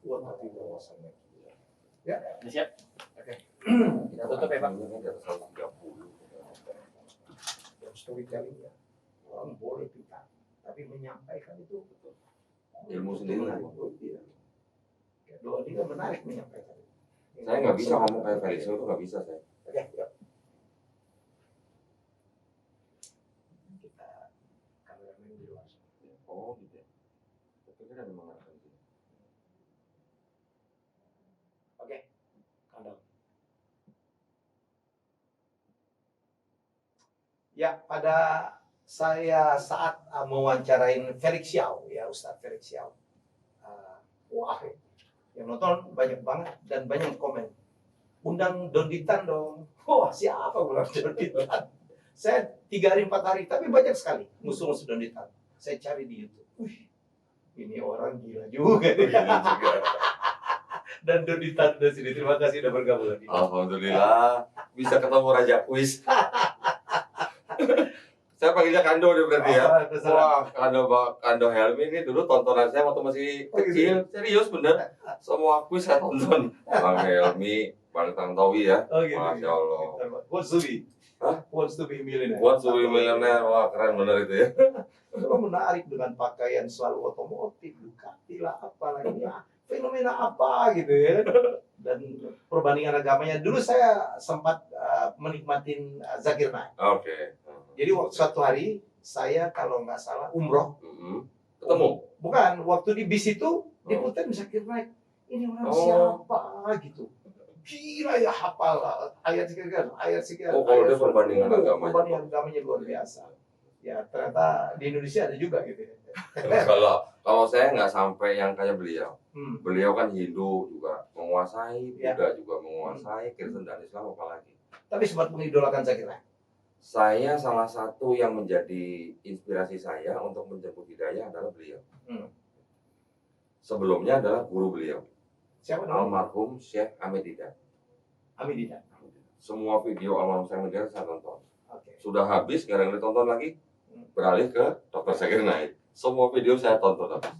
Wah, tapi wawasannya gila. Ya, Siap. oke. Kita tutup ya, Pak. Yang storytelling ya, orang boleh kita, tapi menyampaikan itu Ilmu sendiri. Doa dia menarik menyampaikan. Saya nggak bisa ngomong kayak Felix itu, nggak bisa saya. Oke, yuk. Kita kameramen di luar. Oh gitu ya. Tapi kan ada mengatakan gitu. Oke, kandang. Ya, pada saya saat mewawancarain Felix Xiao, ya Ustadz Felix Xiao. Wah, yang nonton banyak banget dan banyak komen. Undang Donditan dong. Wah, siapa bilang Donditan? Saya 3 hari 4 hari, tapi banyak sekali musuh-musuh Donditan. Saya cari di YouTube. Wih, ini orang gila juga. Dan Donditan dari sini. Terima kasih sudah bergabung lagi. Alhamdulillah bisa ketemu Raja Kuis. Saya panggilnya Kando deh berarti ya. Wah, Kando Helmi ini dulu tontonan saya waktu masih kecil. Serius bener. Semua kuis saya tonton. Bang Helmi, Bang Tantowi ya. Oh gitu. Masya Allah. Wants to be? Hah? Wants to be millionaire. Wants to be millionaire. Wah, keren bener itu ya. Itu menarik dengan pakaian selalu otomotif, Ducati lah, apa lagi ya. Fenomena apa gitu ya. Dan perbandingan agamanya. Dulu saya sempat menikmatin Zakir Naik. Oke. Jadi suatu hari saya kalau nggak salah umroh. Ketemu? Bukan, waktu di bis itu diputar Zakir Naik. Ini orang siapa gitu. Gila ya hafal ayat sekian, ayat sekian. Oh, kalau dia ayat perbandingan agamanya. Perbandingan agamanya luar biasa. Ya ternyata di Indonesia ada juga gitu ya. Kalau saya nggak sampai yang kayak beliau. Beliau kan Hindu juga menguasai, Buddha juga menguasai, Kristen dan Islam apalagi. Tapi sempat mengidolakan Zakir Naik. Saya salah satu yang menjadi inspirasi saya untuk menjemput hidayah adalah beliau. Sebelumnya adalah guru beliau. Siapa namanya? Almarhum Syekh Ahmed Didat. Ahmed Didat. Semua video almarhum Syekh Ahmed Didat saya tonton. Oke. Sudah habis, sekarang ditonton lagi, beralih ke Dr. Zakir Naik. Semua video saya tonton habis.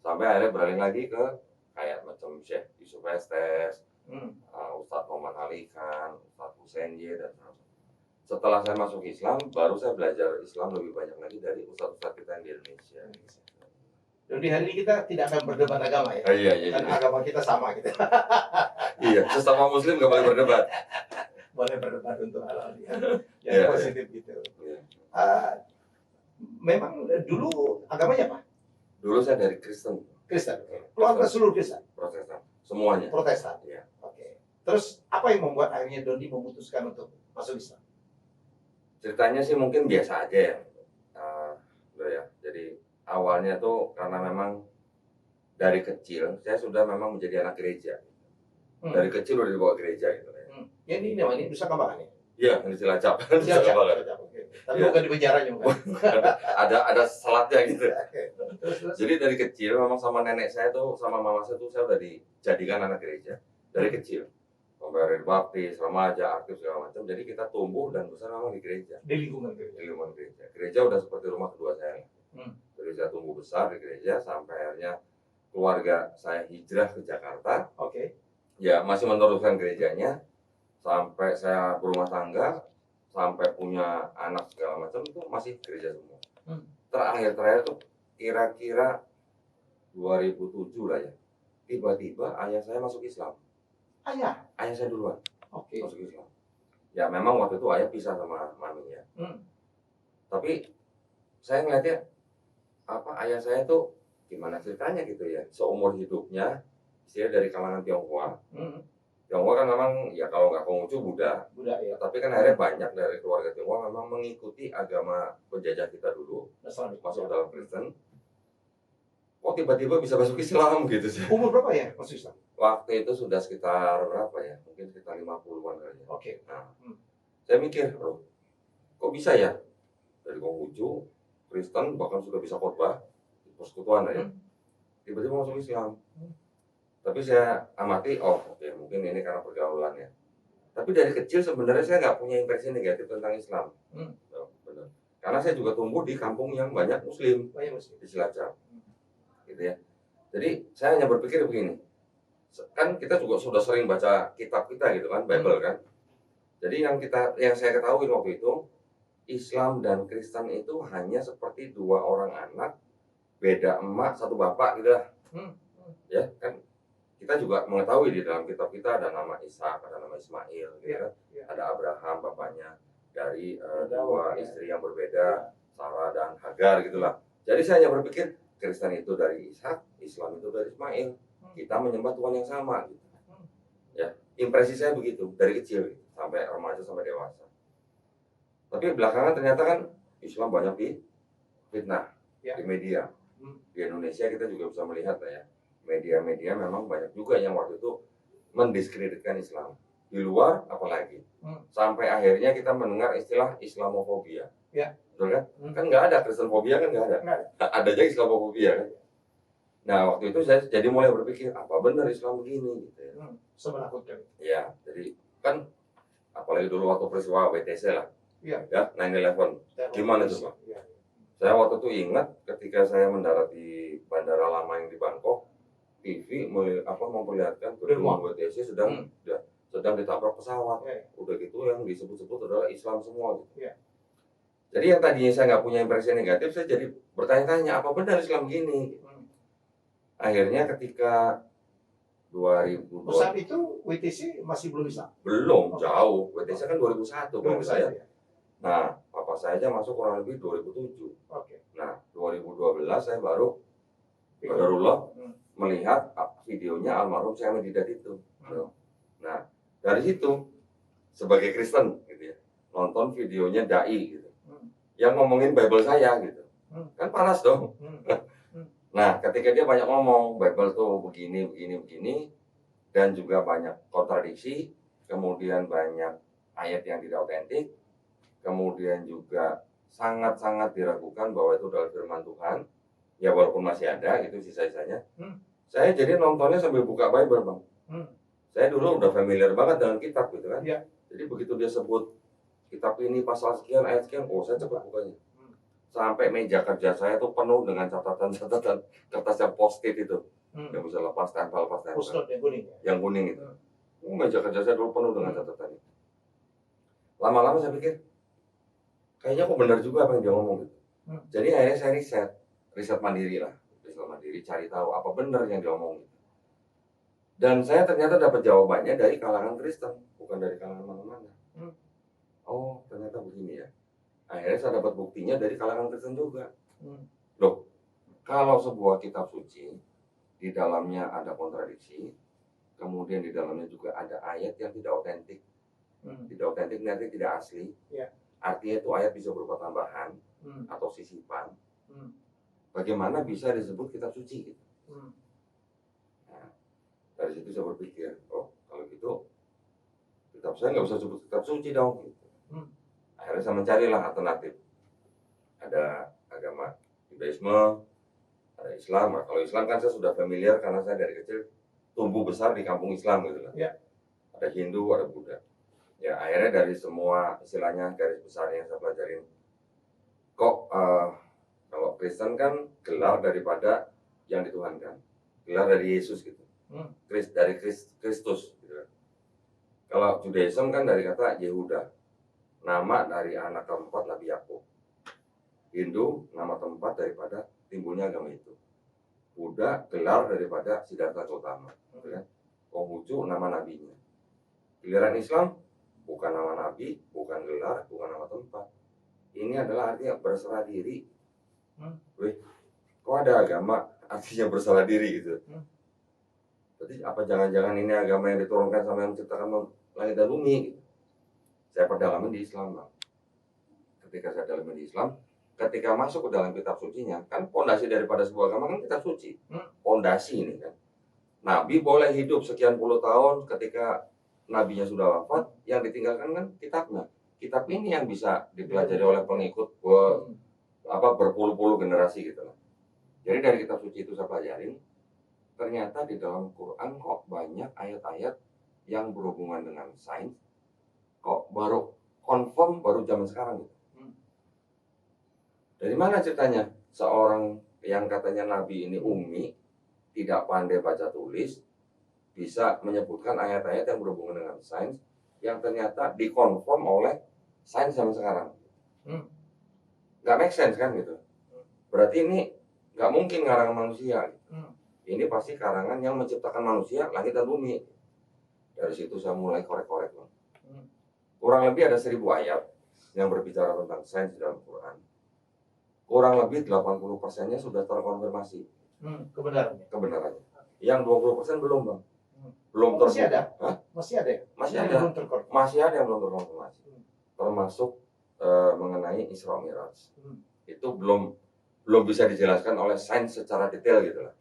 Sampai akhirnya beralih lagi ke kayak macam Syekh Yusuf Estes, Ustadz Muhammad Ali Khan, Ustadz Hussein Y, dan setelah saya masuk Islam, baru saya belajar Islam lebih banyak lagi dari ustadz-ustadz kita yang di Indonesia. Dan di hari ini kita tidak akan berdebat agama ya. Iya. Kan agama kita sama gitu. Iya, sesama Muslim nggak boleh berdebat. Boleh berdebat untuk hal-hal yang positif gitu. Memang dulu agamanya apa? Dulu saya dari Kristen. Kristen. Keluarga seluruh Kristen. Protestan. Semuanya. Protestan. Iya. Oke. Terus apa yang membuat akhirnya Dondi memutuskan untuk masuk Islam? Ceritanya sih mungkin biasa aja ya. Ya. Jadi awalnya tuh karena memang dari kecil saya sudah memang menjadi anak gereja. Dari kecil udah dibawa gereja gitu. Ya ini namanya Nusa Kambangan ya? Iya, di Cilacap. Tapi bukan di penjaranya bukan. ada selatnya gitu. Terus. Jadi dari kecil memang sama nenek saya tuh sama mama saya tuh saya udah dijadikan anak gereja dari kecil. Sampai baptis, remaja, aktif segala macam. Jadi kita tumbuh dan besar memang di gereja. Di lingkungan gereja. Di lingkungan gereja. Gereja udah seperti rumah kedua saya. Jadi saya tumbuh besar di gereja sampai akhirnya keluarga saya hijrah ke Jakarta. Oke. Ya masih meneruskan gerejanya sampai saya berumah tangga, sampai punya anak segala macam itu masih gereja semua. Terakhir tuh kira-kira 2007 lah ya. Tiba-tiba ayah saya masuk Islam. Ayah saya duluan. Oke. Masuk Islam. Ya memang waktu itu ayah pisah sama mami ya. Tapi saya ngeliatnya ayah saya tuh gimana ceritanya gitu ya. Seumur hidupnya dia dari kalangan Tionghoa. Tionghoa kan memang ya kalau nggak Konghucu Buddha ya. Tapi kan akhirnya banyak dari keluarga Tionghoa memang mengikuti agama penjajah kita dulu, masuk dalam Kristen. Kok tiba-tiba bisa masuk Islam gitu sih. Umur berapa ya masuk Islam? Waktu itu sudah sekitar berapa ya? Mungkin sekitar 50-an kali ya. Oke. Nah, saya mikir, kok bisa ya? Dari Konghucu, Kristen, bahkan sudah bisa khotbah di persekutuan ya. Tiba-tiba masuk Islam. Tapi saya amati, oke, mungkin ini karena pergaulan ya. Tapi dari kecil sebenarnya saya nggak punya impresi negatif tentang Islam. Benar. Karena saya juga tumbuh di kampung yang banyak Muslim. Di Cilacap. Gitu ya. Jadi saya hanya berpikir begini, kan kita juga sudah sering baca kitab kita gitu kan, Bible kan. Jadi yang saya ketahui waktu itu, Islam dan Kristen itu hanya seperti dua orang anak, beda emak satu bapak gitu lah. Ya kan, kita juga mengetahui di dalam kitab kita ada nama Ishak, ada nama Ismail, gitu kan. Ada Abraham bapaknya dari dua istri yang berbeda, Sarah dan Hagar gitulah. Jadi saya hanya berpikir Kristen itu dari Ishak, Islam itu dari Ismail. Kita menyembah Tuhan yang sama gitu. Ya, impresi saya begitu dari kecil sampai remaja sampai dewasa. Tapi belakangan ternyata kan Islam banyak di fitnah di media. Di Indonesia kita juga bisa melihat lah ya, media-media memang banyak juga yang waktu itu mendiskreditkan Islam. Di luar apalagi. Sampai akhirnya kita mendengar istilah Islamofobia. Ya. Betul kan? Kan nggak ada Kristenfobia kan nggak ada. Ada aja Islamofobia kan. Nah waktu itu saya jadi mulai berpikir apa benar Islam begini gitu ya. Semenakutkan. Ya, jadi kan apalagi dulu waktu peristiwa WTC lah. Ya, 9/11. Gimana itu Pak? Ya. Saya waktu itu ingat ketika saya mendarat di bandara lama yang di Bangkok, TV memperlihatkan gedung WTC sedang ditabrak pesawat. Udah gitu yang disebut-sebut adalah Islam semua. Gitu. Jadi yang tadinya saya nggak punya impresi negatif, saya jadi bertanya-tanya apa benar Islam gini? Akhirnya ketika 2002 saat itu WTC masih belum bisa? Belum, jauh. WTC kan 2001 kalau saya. Ya. Nah, papa saya aja masuk kurang lebih 2007. Nah, 2012 saya baru melihat videonya almarhum Syekh Ahmad Didat itu. Nah, dari situ sebagai Kristen gitu ya, nonton videonya dai gitu. Yang ngomongin Bible saya gitu. Kan panas dong. Nah, ketika dia banyak ngomong Bible tuh begini dan juga banyak kontradiksi, kemudian banyak ayat yang tidak otentik, kemudian juga sangat-sangat diragukan bahwa itu adalah firman Tuhan. Ya walaupun masih ada itu sisa-sisanya. Saya jadi nontonnya sambil buka Bible, Bang. Saya dulu udah familiar banget dengan kitab gitu kan. Jadi begitu dia sebut kitab ini pasal sekian, ayat sekian, saya cepat bukanya. Sampai meja kerja saya tuh penuh dengan catatan-catatan kertas yang post-it itu. Yang bisa lepas tempel. Post-it yang kuning. Yang kuning itu. Meja kerja saya dulu penuh dengan catatan itu. Lama-lama saya pikir, kayaknya kok benar juga apa yang dia ngomong gitu. Jadi akhirnya saya riset mandiri lah. Riset mandiri, cari tahu apa benar yang dia ngomong gitu. Dan saya ternyata dapat jawabannya dari kalangan Kristen, bukan dari kalangan mana-mana. Oh, ternyata begini ya. Akhirnya saya dapat buktinya dari kalangan Kristen juga. Loh, kalau sebuah kitab suci, di dalamnya ada kontradiksi, kemudian di dalamnya juga ada ayat yang tidak otentik. Tidak otentik berarti tidak asli. Artinya itu ayat bisa berupa tambahan atau sisipan. Bagaimana bisa disebut kitab suci? Gitu. Nah, dari situ saya berpikir, kalau gitu, kitab saya nggak bisa sebut kitab suci dong. Gitu. Akhirnya saya mencarilah alternatif. Ada agama Judaisme, ada Islam. Nah, kalau Islam kan saya sudah familiar karena saya dari kecil tumbuh besar di kampung Islam gitu lah. Ada Hindu, ada Buddha. Ya akhirnya dari semua istilahnya garis besar yang saya pelajarin, kalau Kristen kan gelar daripada yang dituhankan, gelar dari Yesus gitu, dari Kristus gitu. Kalau Judaism kan dari kata Yehuda, nama dari anak keempat Nabi Yakub. Hindu nama tempat daripada timbulnya agama itu. Buddha gelar daripada Siddhartha Gautama. Konghucu nama nabinya. Giliran Islam bukan nama nabi, bukan gelar, bukan nama tempat. Ini adalah artinya berserah diri. Wih, kok ada agama artinya berserah diri gitu? Berarti apa jangan-jangan ini agama yang diturunkan sama yang menciptakan langit dan bumi? Gitu. Saya perdalaman di Islam, Bang. Ketika saya dalami di Islam, ketika masuk ke dalam kitab sucinya, kan pondasi daripada sebuah agama kan kitab suci. Pondasi ini kan. Nabi boleh hidup sekian puluh tahun, ketika nabinya sudah wafat, yang ditinggalkan kan kitabnya. Kitab ini yang bisa dipelajari oleh pengikut berpuluh-puluh generasi gitu lah. Jadi dari kitab suci itu saya pelajarin, ternyata di dalam Quran kok banyak ayat-ayat yang berhubungan dengan sains, kok baru confirm baru zaman sekarang gitu. Dari mana ceritanya? Seorang yang katanya nabi ini ummi, tidak pandai baca tulis, bisa menyebutkan ayat-ayat yang berhubungan dengan sains yang ternyata dikonfirm oleh sains zaman sekarang. Nggak make sense kan gitu. Berarti ini nggak mungkin karangan manusia. Ini pasti karangan yang menciptakan manusia, langit dan bumi. Dari situ saya mulai korek-korek. Kurang lebih ada 1000 ayat yang berbicara tentang sains dalam Quran. Kurang lebih 80%-nya sudah terkonfirmasi. Kebenarannya. Yang 20% belum, Bang. Belum masih ada? Hah? Masih ada ya? Masih ada. Masih ada yang belum terkonfirmasi. Termasuk mengenai Isra Mi'raj. Itu belum bisa dijelaskan oleh sains secara detail gitu lah.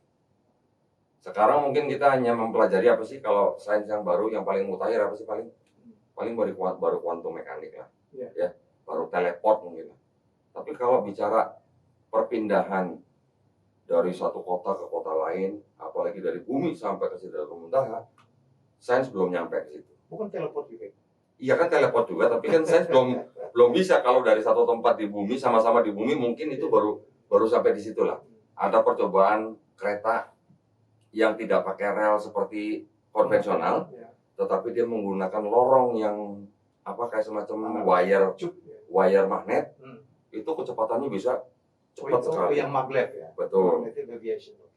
Sekarang mungkin kita hanya mempelajari apa sih kalau sains yang baru yang paling mutakhir apa sih paling baru kuantum mekanik lah. Ya, baru teleport mungkin lah. Tapi kalau bicara perpindahan dari satu kota ke kota lain, apalagi dari bumi sampai ke Sidratul Muntaha, sains belum nyampe ke situ. Bukan teleport juga. Iya kan teleport juga, tapi kan sains belum bisa kalau dari satu tempat di bumi sama-sama di bumi mungkin itu baru sampai di situ lah. Ada percobaan kereta yang tidak pakai rel seperti konvensional, tetapi dia menggunakan lorong yang kayak semacam wire magnet. Itu kecepatannya bisa cepat sekali. Yang maglev ya. Betul.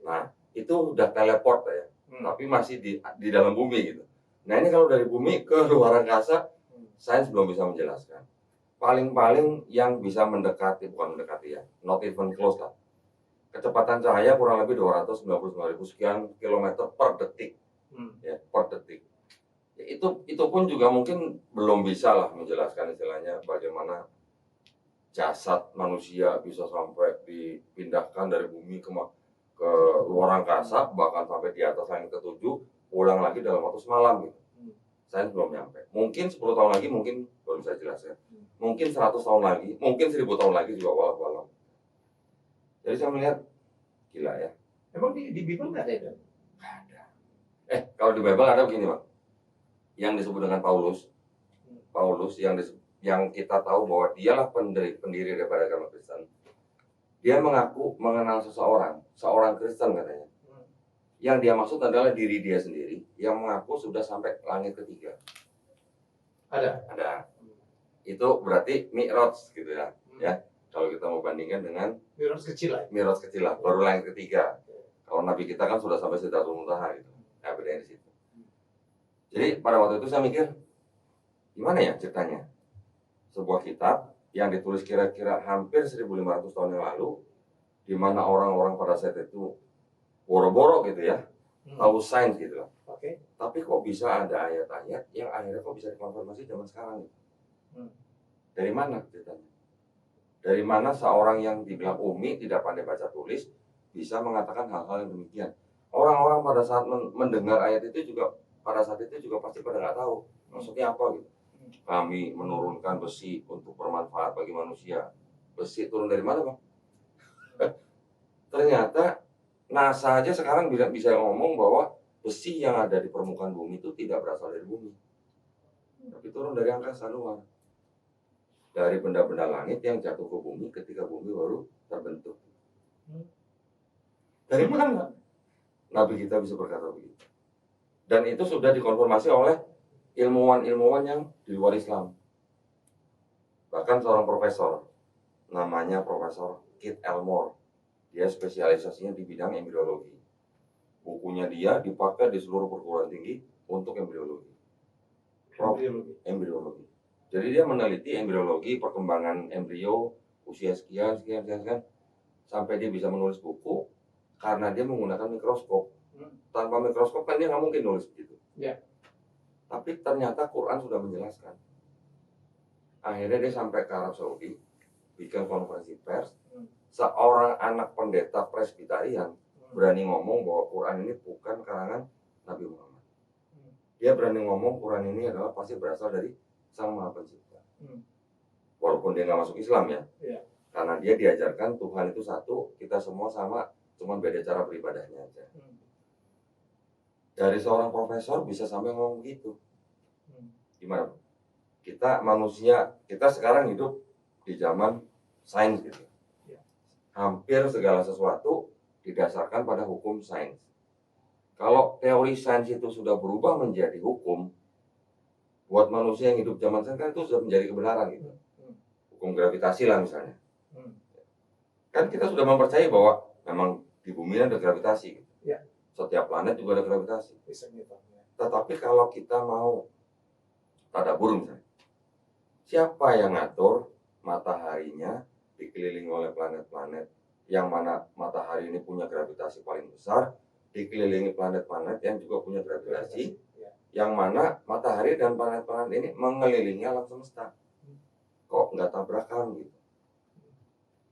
Nah, itu udah teleport ya. Tapi masih di dalam bumi gitu. Nah, ini kalau dari bumi ke luar angkasa, sains belum bisa menjelaskan. Paling-paling yang bisa bukan mendekati ya, not even close lah. Kecepatan cahaya kurang lebih 299.000 sekian kilometer per detik. Ya, per detik. Ya, itu pun juga mungkin belum bisa lah menjelaskan istilahnya bagaimana jasad manusia bisa sampai dipindahkan dari bumi ke luar angkasa, bahkan sampai di atas langit ketujuh, pulang lagi dalam waktu semalam gitu. Sains belum nyampe. Mungkin 10 tahun lagi mungkin baru bisa jelaskan. Mungkin 100 tahun lagi, mungkin 1000 tahun lagi juga walau. Jadi saya melihat gila ya. Emang di Bible nggak ada itu? Nggak ada. Kalau di Bible ada begini, Bang. Yang disebut dengan Paulus yang kita tahu bahwa dialah pendiri daripada agama Kristen. Dia mengaku mengenal seorang Kristen katanya. Yang dia maksud adalah diri dia sendiri yang mengaku sudah sampai langit ketiga. Ada. Itu berarti Mi'raj gitu ya. Ya. Kalau kita mau bandingkan dengan Mi'raj kecil lah, baru langit ketiga. Kalau Nabi kita kan sudah sampai Sidratul Muntaha gitu. Nah, bedanya di situ. Jadi pada waktu itu saya mikir, gimana ya ceritanya? Sebuah kitab yang ditulis kira-kira hampir 1500 tahun yang lalu, di mana orang-orang pada saat itu boro-boro gitu ya, tahu sains gitu lah. Tapi kok bisa ada ayat-ayat yang akhirnya kok bisa dikonfirmasi zaman sekarang gitu. Dari mana ceritanya? Dari mana seorang yang dibilang umi tidak pandai baca tulis bisa mengatakan hal-hal yang demikian? Orang-orang pada saat mendengar ayat itu juga pasti pada nggak tahu maksudnya apa gitu. Kami menurunkan besi untuk bermanfaat bagi manusia. Besi turun dari mana, Bang? Ternyata NASA aja sekarang bisa ngomong bahwa besi yang ada di permukaan bumi itu tidak berasal dari bumi, tapi turun dari angkasa luar, dari benda-benda langit yang jatuh ke bumi ketika bumi baru terbentuk. Dari mana Nabi kita bisa berkata begitu? Dan itu sudah dikonfirmasi oleh ilmuwan-ilmuwan yang di luar Islam. Bahkan seorang profesor, namanya Profesor Keith Elmore, dia spesialisasinya di bidang embriologi. Bukunya dia dipakai di seluruh perguruan tinggi untuk embriologi. Embriologi. Jadi dia meneliti embriologi, perkembangan embrio, usia sekian, sampai dia bisa menulis buku karena dia menggunakan mikroskop. Tanpa mikroskop kan dia nggak mungkin nulis begitu. Tapi ternyata Quran sudah menjelaskan. Akhirnya dia sampai ke Arab Saudi, bikin konferensi pers. Seorang anak pendeta Presbyterian berani ngomong bahwa Quran ini bukan karangan Nabi Muhammad. Dia berani ngomong Quran ini adalah pasti berasal dari Sang Maha Pencipta. Walaupun dia nggak masuk Islam ya. Karena dia diajarkan Tuhan itu satu, kita semua sama, cuma beda cara beribadahnya aja. Dari seorang profesor bisa sampai ngomong gitu. Gimana? Kita manusia, kita sekarang hidup di zaman sains gitu. Hampir segala sesuatu didasarkan pada hukum sains. Kalau teori sains itu sudah berubah menjadi hukum, buat manusia yang hidup zaman sekarang kan itu sudah menjadi kebenaran gitu. Hukum gravitasi lah misalnya. Kan kita sudah mempercayai bahwa memang di bumi ada gravitasi gitu. Ya. Setiap planet juga ada gravitasi. Gitu. Tetapi kalau kita mau tadabbur misalnya, siapa yang ngatur mataharinya dikelilingi oleh planet-planet, yang mana matahari ini punya gravitasi paling besar, dikelilingi planet-planet yang juga punya gravitasi, yang mana matahari dan planet-planet ini mengelilingi alam semesta. Kok nggak tabrakan gitu?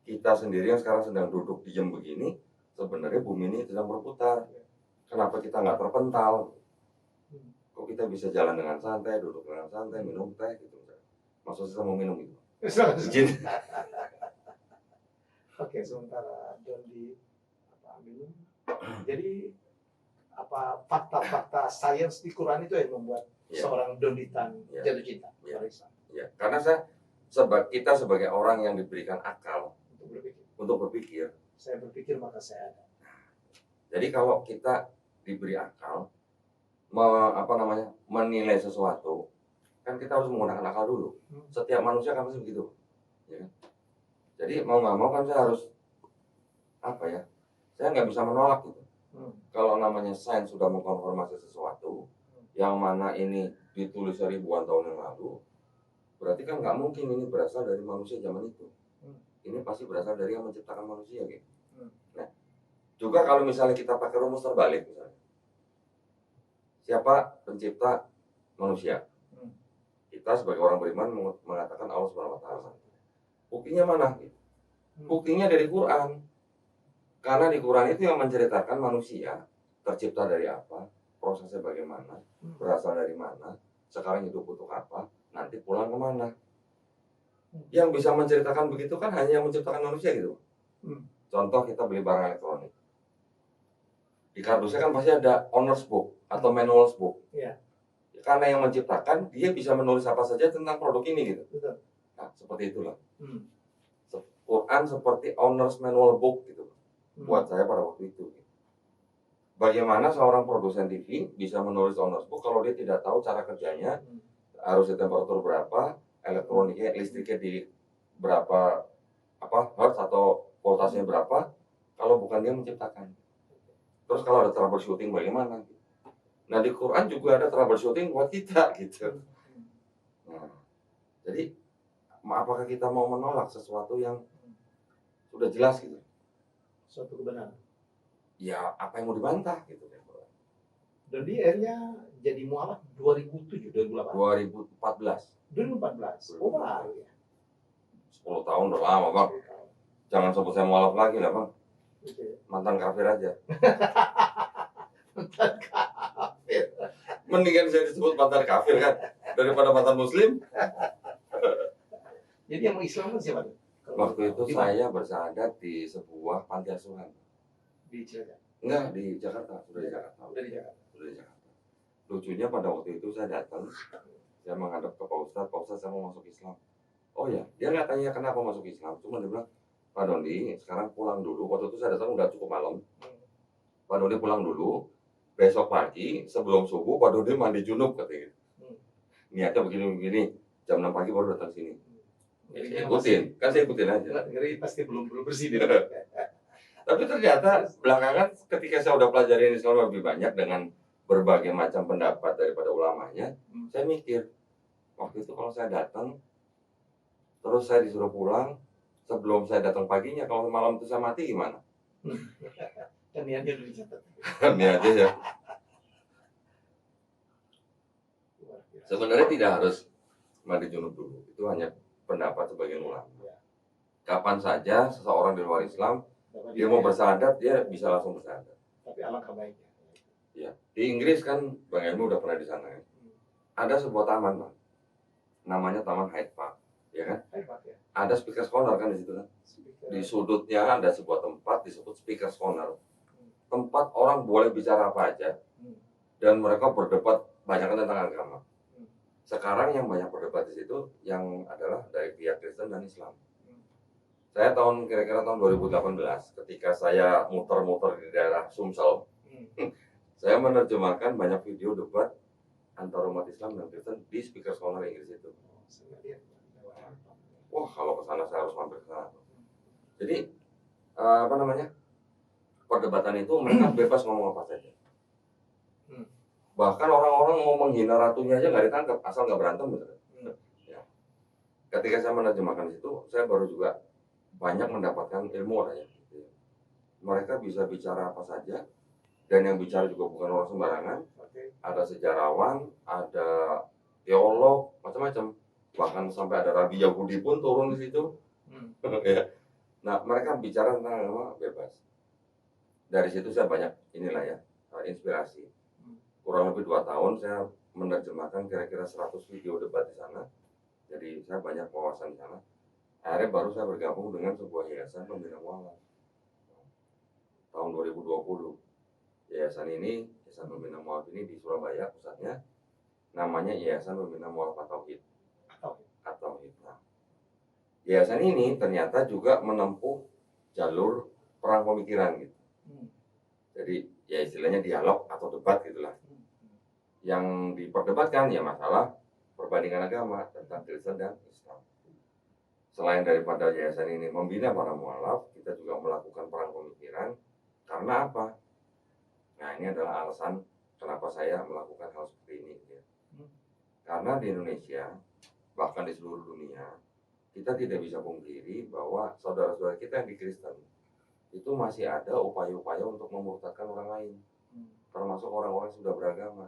Kita sendiri yang sekarang sedang duduk diam begini, sebenarnya bumi ini sedang berputar. Kenapa kita nggak terpental? Kok kita bisa jalan dengan santai, duduk dengan santai, minum teh gitu? Maksud saya mau minum gitu. Izin. Oke, sementara John di minum. Jadi fakta-fakta sains di Quran itu yang membuat seorang Donitan jatuh cinta pada Islam. Ya, karena kita sebagai orang yang diberikan akal untuk berpikir. Saya berpikir maka saya ada. Jadi kalau kita diberi akal, menilai sesuatu, kan kita harus menggunakan akal dulu. Setiap manusia kan pasti begitu. Ya. Jadi mau nggak mau kan saya harus saya nggak bisa menolak gitu. Kalau namanya sains sudah mengkonfirmasi sesuatu, yang mana ini ditulis ribuan tahun yang lalu, berarti kan nggak mungkin ini berasal dari manusia zaman itu. Ini pasti berasal dari yang menciptakan manusia gitu. Nah, juga kalau misalnya kita pakai rumus terbalik misalnya, siapa pencipta manusia? Kita sebagai orang beriman mengatakan Allah Subhanahu Wa Taala. Buktinya mana? Buktinya dari Quran. Karena di Quran itu yang menceritakan manusia tercipta dari apa, prosesnya bagaimana, berasal dari mana, sekarang hidup untuk apa, nanti pulang kemana. Yang bisa menceritakan begitu kan hanya yang menciptakan manusia gitu. Contoh kita beli barang elektronik. Di kardusnya kan pasti ada owner's book atau manual's book. Ya. Karena yang menciptakan, dia bisa menulis apa saja tentang produk ini gitu. Betul. Nah, seperti itulah. Quran seperti owner's manual book gitu. Buat saya pada waktu itu. Bagaimana seorang produsen TV bisa menulis owner's book kalau dia tidak tahu cara kerjanya, harus di temperatur berapa, elektroniknya, listriknya di berapa hertz atau voltasenya berapa, kalau bukan dia menciptakan. Terus kalau ada troubleshooting bagaimana? Nah di Quran juga ada troubleshooting buat kita gitu. Nah, jadi apakah kita mau menolak sesuatu yang sudah jelas gitu? Suatu kebenaran. Ya apa yang mau dibantah gitu. Dan dia akhirnya jadi mualaf 2007, 2008. 2014. 2014. Oh baru ya. 10 tahun udah lama bang. Jangan sebut saya mualaf lagi lah bang. Mantan kafir aja. Mantan kafir. Mendingan saya disebut mantan kafir kan daripada mantan muslim. Jadi yang Islam kan siapa? Waktu itu saya bersyahadat di sebuah panti asuhan. Di Cilacap? Enggak, di Jakarta. Sudah di Jakarta. Sudah di Jakarta. Lucunya pada waktu itu saya datang, saya menghadap ke Pak Ustadz saya mau masuk Islam. Oh ya, dia nggak tanya kenapa masuk Islam, cuma dia bilang, Pak Dondi sekarang pulang dulu. Waktu itu saya datang udah cukup malam. Pak Dondi pulang dulu, besok pagi sebelum subuh Pak Dondi mandi junub katanya. Niatnya begini-begini, jam 6 pagi baru datang sini. Ikutin, kan saya ikutin aja. Ngeri pasti belum bersih. Tapi ternyata belakangan ketika saya udah pelajarin Islam lebih banyak dengan berbagai macam pendapat daripada ulamanya, saya mikir, waktu itu kalau saya datang, terus saya disuruh pulang, sebelum saya datang paginya, kalau malam itu saya mati gimana? Kan niatnya udah dicatat. Niatnya ya. Sebenarnya tidak harus mandi junub dulu, itu hanya pendapat sebagian ulama. Kapan saja seseorang di luar Islam dia mau bersyahadat, dia bisa langsung bersyahadat. Tapi alangkah baiknya. Ya, di Inggris kan Bang Elmu udah pernah di sana ya. Ada sebuah taman, Bang. Namanya Taman Hyde Park, ya kan? Hyde Park ya. Ada speaker's corner kan di situ kan? Di sudutnya ada sebuah tempat disebut speaker's corner. Tempat orang boleh bicara apa aja. Dan mereka berdebat banyak tentang agama. Sekarang yang banyak berdebat di situ yang adalah dari pihak Kristen dan Islam. Saya kira-kira tahun 2018 ketika saya muter-muter di daerah Sumsel, Saya menerjemahkan banyak video debat antara umat Islam dan Kristen di Speaker Scholar Inggris itu. Wah, kalau ke sana saya harus mampir ke sana. Jadi apa namanya? Perdebatan itu mereka bebas ngomong apa saja. Bahkan orang-orang mau menghina ratunya aja nggak ditangkap asal nggak berantem gitu. Ya. Ketika saya menerjemahkan di situ, saya baru juga banyak mendapatkan ilmu lah ya. Mereka bisa bicara apa saja, dan yang bicara juga bukan orang sembarangan. Ada sejarawan, ada teolog, macam-macam. Bahkan sampai ada rabi Yahudi pun turun di situ. Ya. Nah, mereka bicara tentang agama bebas. Dari situ saya banyak inilah ya, inspirasi. Kurang lebih 2 tahun saya menerjemahkan kira-kira 100 video debat di sana. Jadi saya banyak wawasan di sana. Akhirnya baru saya bergabung dengan sebuah yayasan pembina mualaf tahun 2020. Yayasan pembina mualaf ini di Surabaya pusatnya, namanya Yayasan Pembina Mualaf At-Tauhid. Nah, yayasan ini ternyata juga menempuh jalur perang pemikiran gitu. Jadi ya istilahnya dialog atau debat gitulah. Yang diperdebatkan ya masalah perbandingan agama tentang Kristen dan Islam. Selain daripada yayasan ini membina para mualaf, kita juga melakukan perang pemikiran. Karena apa? Nah, ini adalah alasan kenapa saya melakukan hal seperti ini. Ya. Karena di Indonesia, bahkan di seluruh dunia, kita tidak bisa pungkiri bahwa saudara-saudara kita yang di Kristen itu masih ada upaya-upaya untuk memurtadkan orang lain, termasuk orang-orang yang sudah beragama.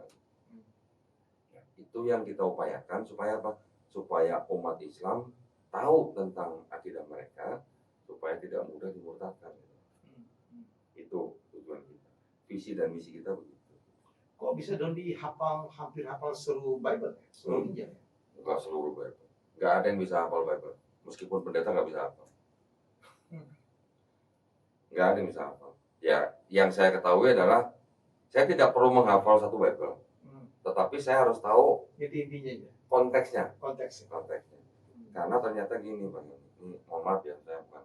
Itu yang kita upayakan supaya apa? Supaya umat Islam tahu tentang akidah mereka, supaya tidak mudah dimurtadkan. Itu tujuan kita, visi dan misi kita begitu. Kok bisa dong dihafal, hampir hafal seluruh Bible, seluruh Injil? Enggak seluruh Bible, enggak ada yang bisa hafal Bible, meskipun pendeta nggak bisa hafal. Nggak ada yang bisa hafal. Ya, yang saya ketahui adalah saya tidak perlu menghafal satu Bible, tetapi saya harus tahu intinya konteksnya. Konteksnya. Karena ternyata gini Bang, ini mohon maaf ya, saya bukan.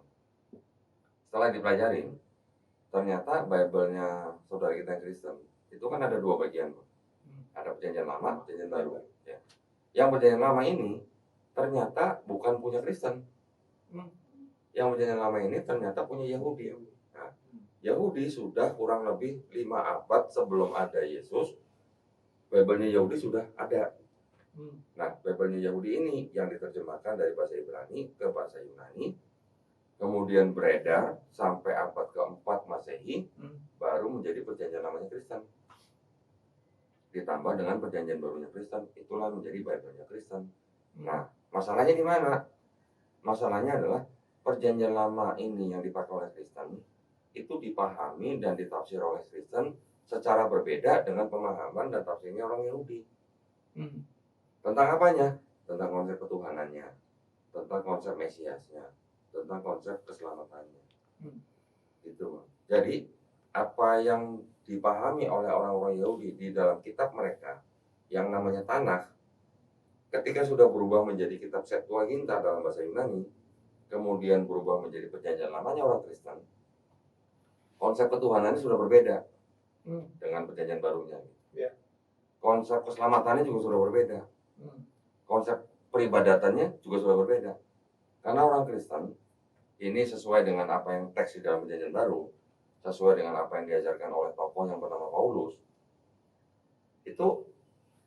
Setelah dipelajarin, ternyata Bible-nya saudara kita yang Kristen itu kan ada 2 bagian, ada perjanjian lama, perjanjian baru. Ya. Yang perjanjian lama ini ternyata bukan punya Kristen. Yang perjanjian lama ini ternyata punya Yahudi. Nah, Yahudi sudah kurang lebih 5 abad sebelum ada Yesus, Bible-nya Yahudi sudah ada. Nah, Bible-nya Yahudi ini yang diterjemahkan dari bahasa Ibrani ke bahasa Yunani, kemudian beredar sampai abad ke-4 Masehi, baru menjadi perjanjian lamanya Kristen. Ditambah dengan perjanjian barunya Kristen, itulah menjadi Bible-nya Kristen. Nah, masalahnya di mana? Masalahnya adalah perjanjian lama ini yang dipakai oleh Kristen itu dipahami dan ditafsir oleh Kristen secara berbeda dengan pemahaman dan tafsirnya orang Yahudi. Tentang apanya? Tentang konsep ketuhanannya, tentang konsep Mesiasnya, tentang konsep keselamatannya. Gitu. Jadi apa yang dipahami oleh orang-orang Yahudi di dalam kitab mereka yang namanya Tanakh, ketika sudah berubah menjadi kitab Septuaginta dalam bahasa Yunani, kemudian berubah menjadi perjanjian lamanya orang Kristen, konsep ketuhanannya sudah berbeda dengan perjanjian barunya. Konsep keselamatannya juga sudah berbeda. Konsep peribadatannya juga sudah berbeda. Karena orang Kristen ini sesuai dengan apa yang teks di dalam perjanjian baru, sesuai dengan apa yang diajarkan oleh tokoh yang bernama Paulus, itu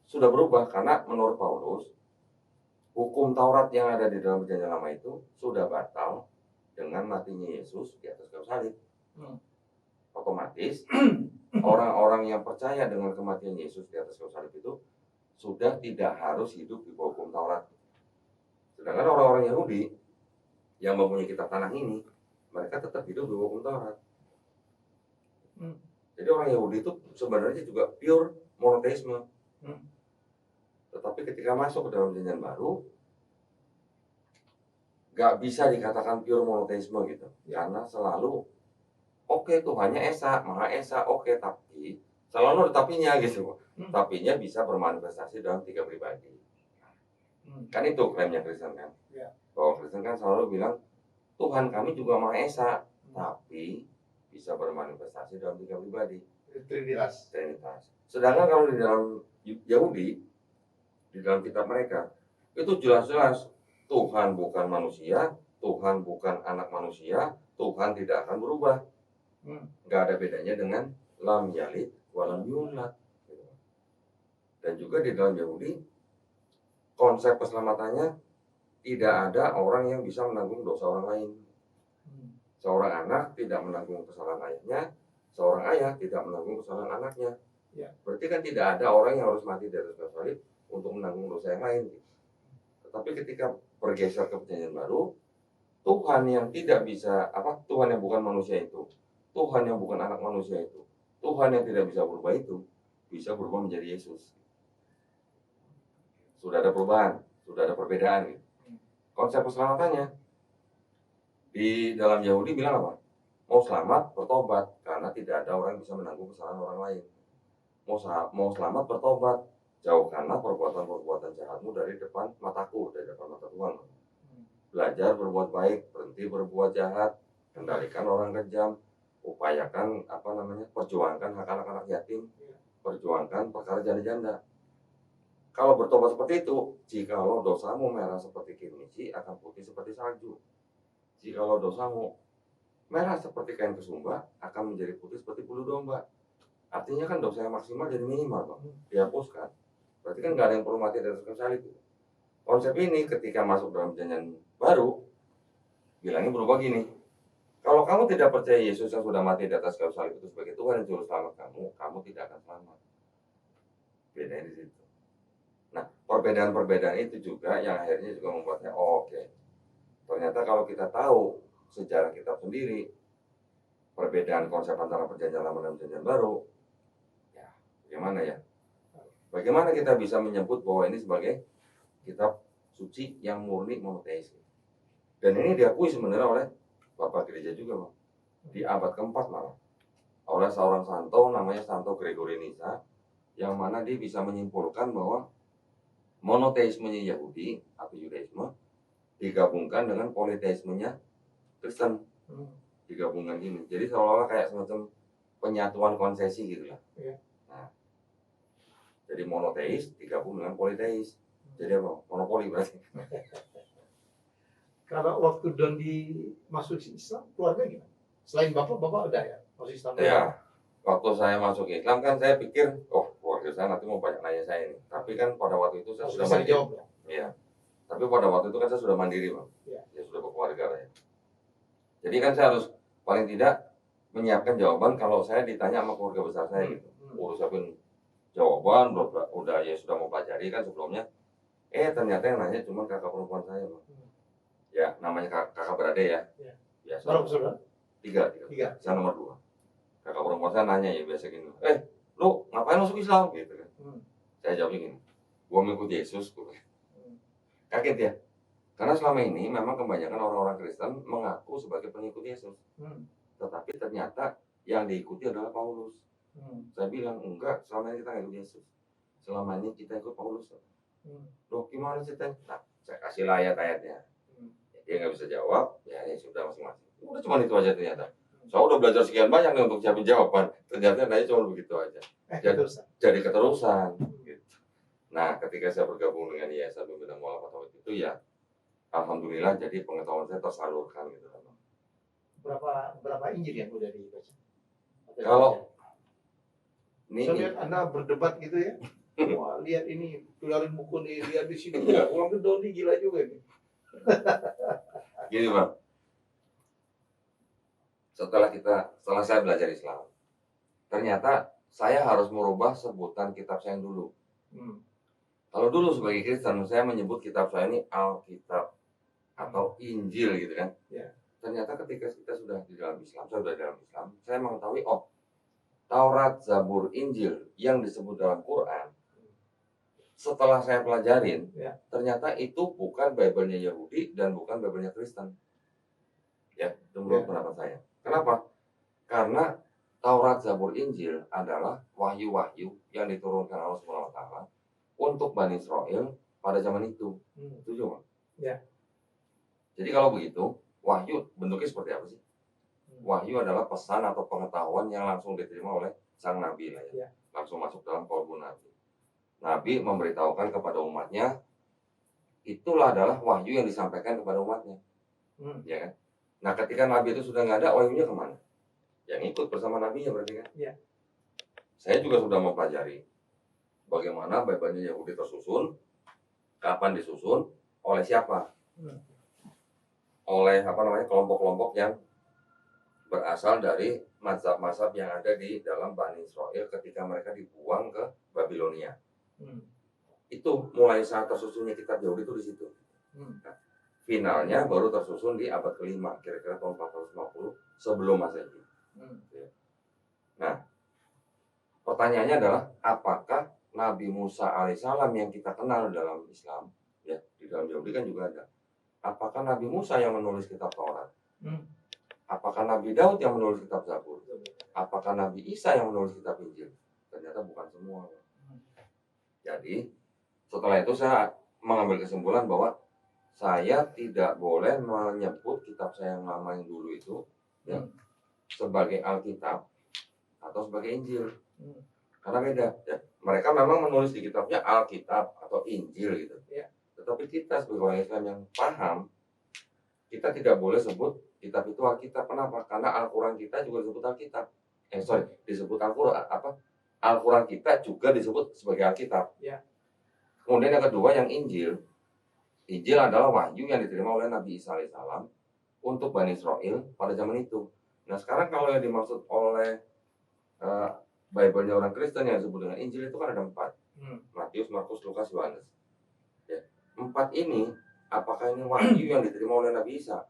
sudah berubah. Karena menurut Paulus, hukum Taurat yang ada di dalam perjanjian lama itu sudah batal dengan matinya Yesus di atas kayu salib. Otomatis orang-orang yang percaya dengan kematian Yesus di atas kayu salib itu sudah tidak harus hidup di bawah hukum Taurat. Sedangkan orang-orang Yahudi yang mempunyai kitab Tanakh ini, mereka tetap hidup di bawah hukum Taurat. Jadi orang Yahudi itu sebenarnya juga pure monoteisme. Tetapi ketika masuk ke dalam perjanjian baru, gak bisa dikatakan pure monoteisme gitu. Karena selalu Tuhannya Esa, Maha Esa, tapi selalu ada tapinya gitu. Tapinya bisa bermanifestasi dalam 3 pribadi. Kan itu klaimnya Kristen kan. Bahwa Kristen kan selalu bilang Tuhan kami juga Maha Esa, tapi bisa bermanifestasi dalam 3 pribadi. Trinitas. Trinitas. Sedangkan kalau di dalam Yahudi, di dalam kitab mereka, itu jelas-jelas Tuhan bukan manusia, Tuhan bukan anak manusia, Tuhan tidak akan berubah. Nggak ada bedanya dengan lam yalid walam yulad. Dan juga di dalam Yahudi, konsep keselamatannya tidak ada orang yang bisa menanggung dosa orang lain. Seorang anak tidak menanggung kesalahan ayahnya, seorang ayah tidak menanggung kesalahan anaknya. Ya. Berarti kan tidak ada orang yang harus mati di atas kayu salib untuk menanggung dosa yang lain. Tetapi ketika bergeser ke perjanjian baru, Tuhan yang tidak bisa, Tuhan yang bukan manusia itu, Tuhan yang bukan anak manusia itu, Tuhan yang tidak bisa berubah itu, bisa berubah menjadi Yesus. Sudah ada perubahan, sudah ada perbedaan. Konsep keselamatannya di dalam Yahudi bilang apa? Mau selamat, bertobat, karena tidak ada orang yang bisa menanggung kesalahan orang lain. Mau selamat, bertobat, jauhkanlah perbuatan-perbuatan jahatmu dari depan mataku, dari depan mata Tuhan. Belajar berbuat baik, berhenti berbuat jahat, kendalikan orang kejam, upayakan perjuangkan hak anak-anak yatim, perjuangkan perkara janda-janda. Kalau bertobat seperti itu, jikalau dosamu merah seperti kirmisi, akan putih seperti salju. Jikalau dosamu merah seperti kain kesumba, akan menjadi putih seperti bulu domba. Artinya kan dosa yang maksimal jadi minimal, Bang. Dihapuskan. Berarti kan nggak ada yang perlu mati di atas kayu salib. Konsep ini ketika masuk dalam perjanjian baru, bilangnya berubah gini. Kalau kamu tidak percaya Yesus yang sudah mati di atas kayu salib itu sebagai Tuhan dan Juru Selamat kamu tidak akan selamat. Bedanya di situ. Nah, perbedaan-perbedaan itu juga yang akhirnya juga membuatnya oke. Ternyata kalau kita tahu sejarah kitab sendiri, perbedaan konsep antara perjanjian lama dan perjanjian baru, ya bagaimana ya? Bagaimana kita bisa menyebut bahwa ini sebagai kitab suci yang murni monoteis? Dan ini diakui sebenarnya oleh Bapak Gereja juga, Bang. Di abad keempat malah. Oleh seorang santo namanya Santo Gregory Nyssa, yang mana dia bisa menyimpulkan bahwa monoteismenya Yahudi atau Yudaisme digabungkan dengan politeismenya Kristen. Digabungkan gini. Jadi seolah-olah kayak semacam penyatuan konsesi gitu lah. Nah, jadi monoteis digabung dengan politeis. Jadi apa? Monopoli berarti. Kalau waktu Don masuk Islam, keluarga gimana? Selain bapak udah ya masuk Islam? Ya, waktu saya masuk Islam kan saya pikir, keluarga saya nanti mau banyak nanya saya ini. Tapi kan pada waktu itu saya sudah mandiri. Iya. Tapi pada waktu itu kan saya sudah mandiri, Bang. Ya sudah berkeluarga lah ya. Jadi kan saya harus paling tidak menyiapkan jawaban kalau saya ditanya sama keluarga besar saya gitu. Urusin jawaban udah ya sudah mau pelajari kan sebelumnya. Ternyata yang nanya cuma kakak perempuan saya, Bang. Ya, namanya kakak beradik ya. Biasa. Berapa saudara? Tiga. Saya nomor 2. Kakak perempuan saya nanya ya biasa gini. Lu ngapain masuk Islam gitu kan? Saya jawab gini. Gua mengikuti Yesus. Kaget ya. Karena selama ini memang kebanyakan orang-orang Kristen mengaku sebagai pengikut Yesus. Tetapi ternyata yang diikuti adalah Paulus. Saya bilang, enggak, selama ini kita nggak ikut Yesus. Selama ini kita ikut Paulus. Loh, gimana sih? Nah, saya kasih ayat-ayatnya. Dia nggak bisa jawab, ya sudah masing-masing. Udah cuma itu aja ternyata. Saya udah belajar sekian banyak nih untuk siapin jawaban. Ternyata nanya cuma begitu aja. Jadi keterusan. Gitu. Nah, ketika saya bergabung dengan Yayasan Pembina Mualaf Tauhid itu ya, alhamdulillah jadi pengetahuan saya tersalurkan gitu. Berapa Injil yang udah dibaca? Kalau saya lihat Anda berdebat gitu ya. Wah, lihat ini, keluarin buku nih, lihat di sini. Uang Doni gila juga nih. Gini, Bang. Setelah saya belajar Islam, ternyata saya harus merubah sebutan kitab saya yang dulu. Kalau dulu sebagai Kristen, saya menyebut kitab saya ini Alkitab atau Injil gitu kan. Ternyata ketika kita sudah di dalam Islam, saya mengetahui, Taurat, Zabur, Injil yang disebut dalam Quran, setelah saya pelajarin, ternyata itu bukan Bible-nya Yahudi dan bukan Bible-nya Kristen. Ya, itu menurut pendapat saya. Kenapa? Karena Taurat, Zabur, Injil adalah wahyu-wahyu yang diturunkan Allah SWT untuk Bani Israel pada zaman itu. Setuju, Bang? Ya. Jadi kalau begitu, wahyu bentuknya seperti apa sih? Wahyu adalah pesan atau pengetahuan yang langsung diterima oleh sang nabi lah ya. Ya. Langsung masuk dalam kolbu nabi. Nabi memberitahukan kepada umatnya, itulah adalah wahyu yang disampaikan kepada umatnya. Ya kan? Nah ketika nabi itu sudah nggak ada, wahyunya kemana? Yang ikut bersama nabinya berarti kan? Ya. Saya juga sudah mempelajari bagaimana Bible-nya Yahudi tersusun, kapan disusun, oleh siapa? Oleh kelompok-kelompok yang berasal dari mazhab-mazhab yang ada di dalam Bani Israel ketika mereka dibuang ke Babilonia. Itu mulai saat tersusunnya kitab Yahudi itu di situ. Nah, finalnya baru tersusun di abad ke-5, kira-kira tahun 450 sebelum Masehi. Nah, pertanyaannya adalah apakah Nabi Musa alaihissalam yang kita kenal dalam Islam, ya di dalam Yahudi kan juga ada. Apakah Nabi Musa yang menulis kitab Taurat? Apakah Nabi Daud yang menulis kitab Zabur? Apakah Nabi Isa yang menulis kitab Injil? Ternyata bukan semua. Jadi setelah itu saya mengambil kesimpulan bahwa saya tidak boleh menyebut kitab saya yang lama yang dulu itu ya, sebagai Alkitab atau sebagai Injil. Karena beda. Ya. Mereka memang menulis di kitabnya Alkitab atau Injil gitu. Ya. Tetapi kita sebagai orang Islam yang paham, kita tidak boleh sebut kitab itu Alkitab. Kenapa? Karena Al-Quran kita juga disebut Alkitab. Disebut Al-Quran apa? Al-Quran kita juga disebut sebagai Alkitab. Ya. Kemudian yang kedua yang Injil. Injil adalah wahyu yang diterima oleh Nabi Isa alaihissalam untuk Bani Israel pada zaman itu. Nah sekarang kalau yang dimaksud oleh Bible-nya orang Kristen yang disebut dengan Injil itu kan ada 4. Matius, Markus, Lukas, Yohanes. Ya. 4 ini, apakah ini wahyu yang diterima oleh Nabi Isa?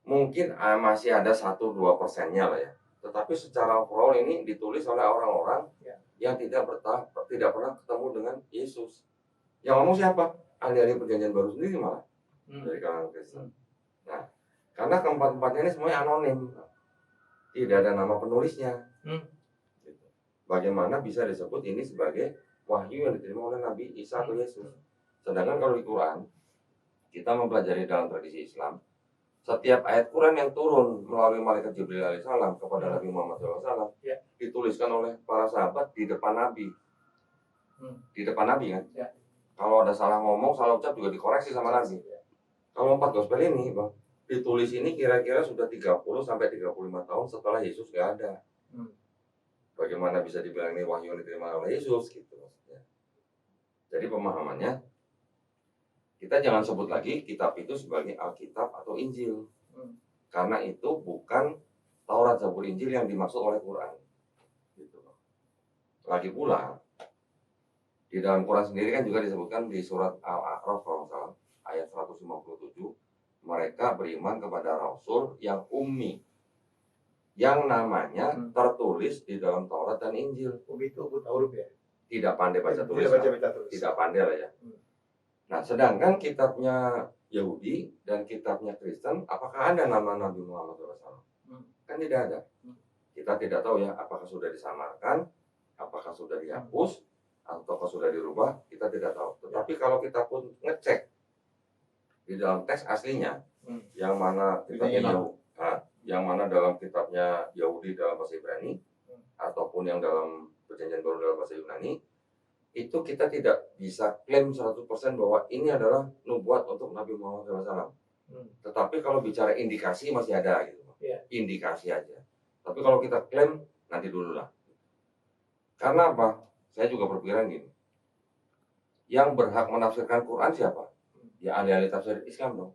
Mungkin masih ada 1-2% lah ya. Tetapi secara overall ini ditulis oleh orang-orang yang tidak pernah ketemu dengan Yesus. Yang ngomong siapa? Ahli-ahli perjanjian baru sendiri malah. Dari kalangan Kristen. Nah, karena keempat-empatnya ini semuanya anonim. Tidak ada nama penulisnya. Bagaimana bisa disebut ini sebagai wahyu yang diterima oleh Nabi Isa atau Yesus? Sedangkan kalau di Quran, kita mempelajari dalam tradisi Islam, setiap ayat Quran yang turun melalui malaikat Jibril alaihissalam kepada Nabi Muhammad SAW dituliskan oleh para sahabat di depan Nabi. Di depan Nabi kan? Ya. Kalau ada salah ngomong, salah ucap juga dikoreksi sama Nabi. Kalau 4 gospel ini, Bang, ditulis ini kira-kira sudah 30-35 tahun setelah Yesus gak ada. Bagaimana bisa dibilang ini wahyu yang diterima oleh Yesus gitu maksudnya. Jadi pemahamannya, kita jangan sebut lagi kitab itu sebagai Alkitab atau Injil. Karena itu bukan Taurat, Zabur, Injil yang dimaksud oleh Quran. Gitu. Lagi pula, di dalam Quran sendiri kan juga disebutkan di surat Al-A'raf kalau salah, ayat 157, mereka beriman kepada Rasul yang ummi, yang namanya tertulis di dalam Taurat dan Injil. Itu huruf ya? Tidak pandai baca tulis. Tidak pandai lah ya. Nah, sedangkan kitabnya Yahudi dan kitabnya Kristen, apakah ada nama Nabi Muhammad SAW? Kan tidak ada. Kita tidak tahu ya, apakah sudah disamarkan, apakah sudah dihapus, ataukah sudah dirubah, kita tidak tahu. Tetapi kalau kita pun ngecek di dalam teks aslinya, yang mana kitabnya yang mana dalam kitabnya Yahudi dalam bahasa Ibrani, ataupun yang dalam perjanjian baru dalam bahasa Yunani, itu kita tidak bisa klaim 100% bahwa ini adalah nubuat untuk Nabi Muhammad SAW. Tetapi kalau bicara indikasi masih ada gitu. Indikasi aja. Tapi kalau kita klaim, nanti dulu lah. Karena apa? Saya juga berpikiran gini. Yang berhak menafsirkan Quran siapa? Ya ahli-ahli tafsir Islam dong.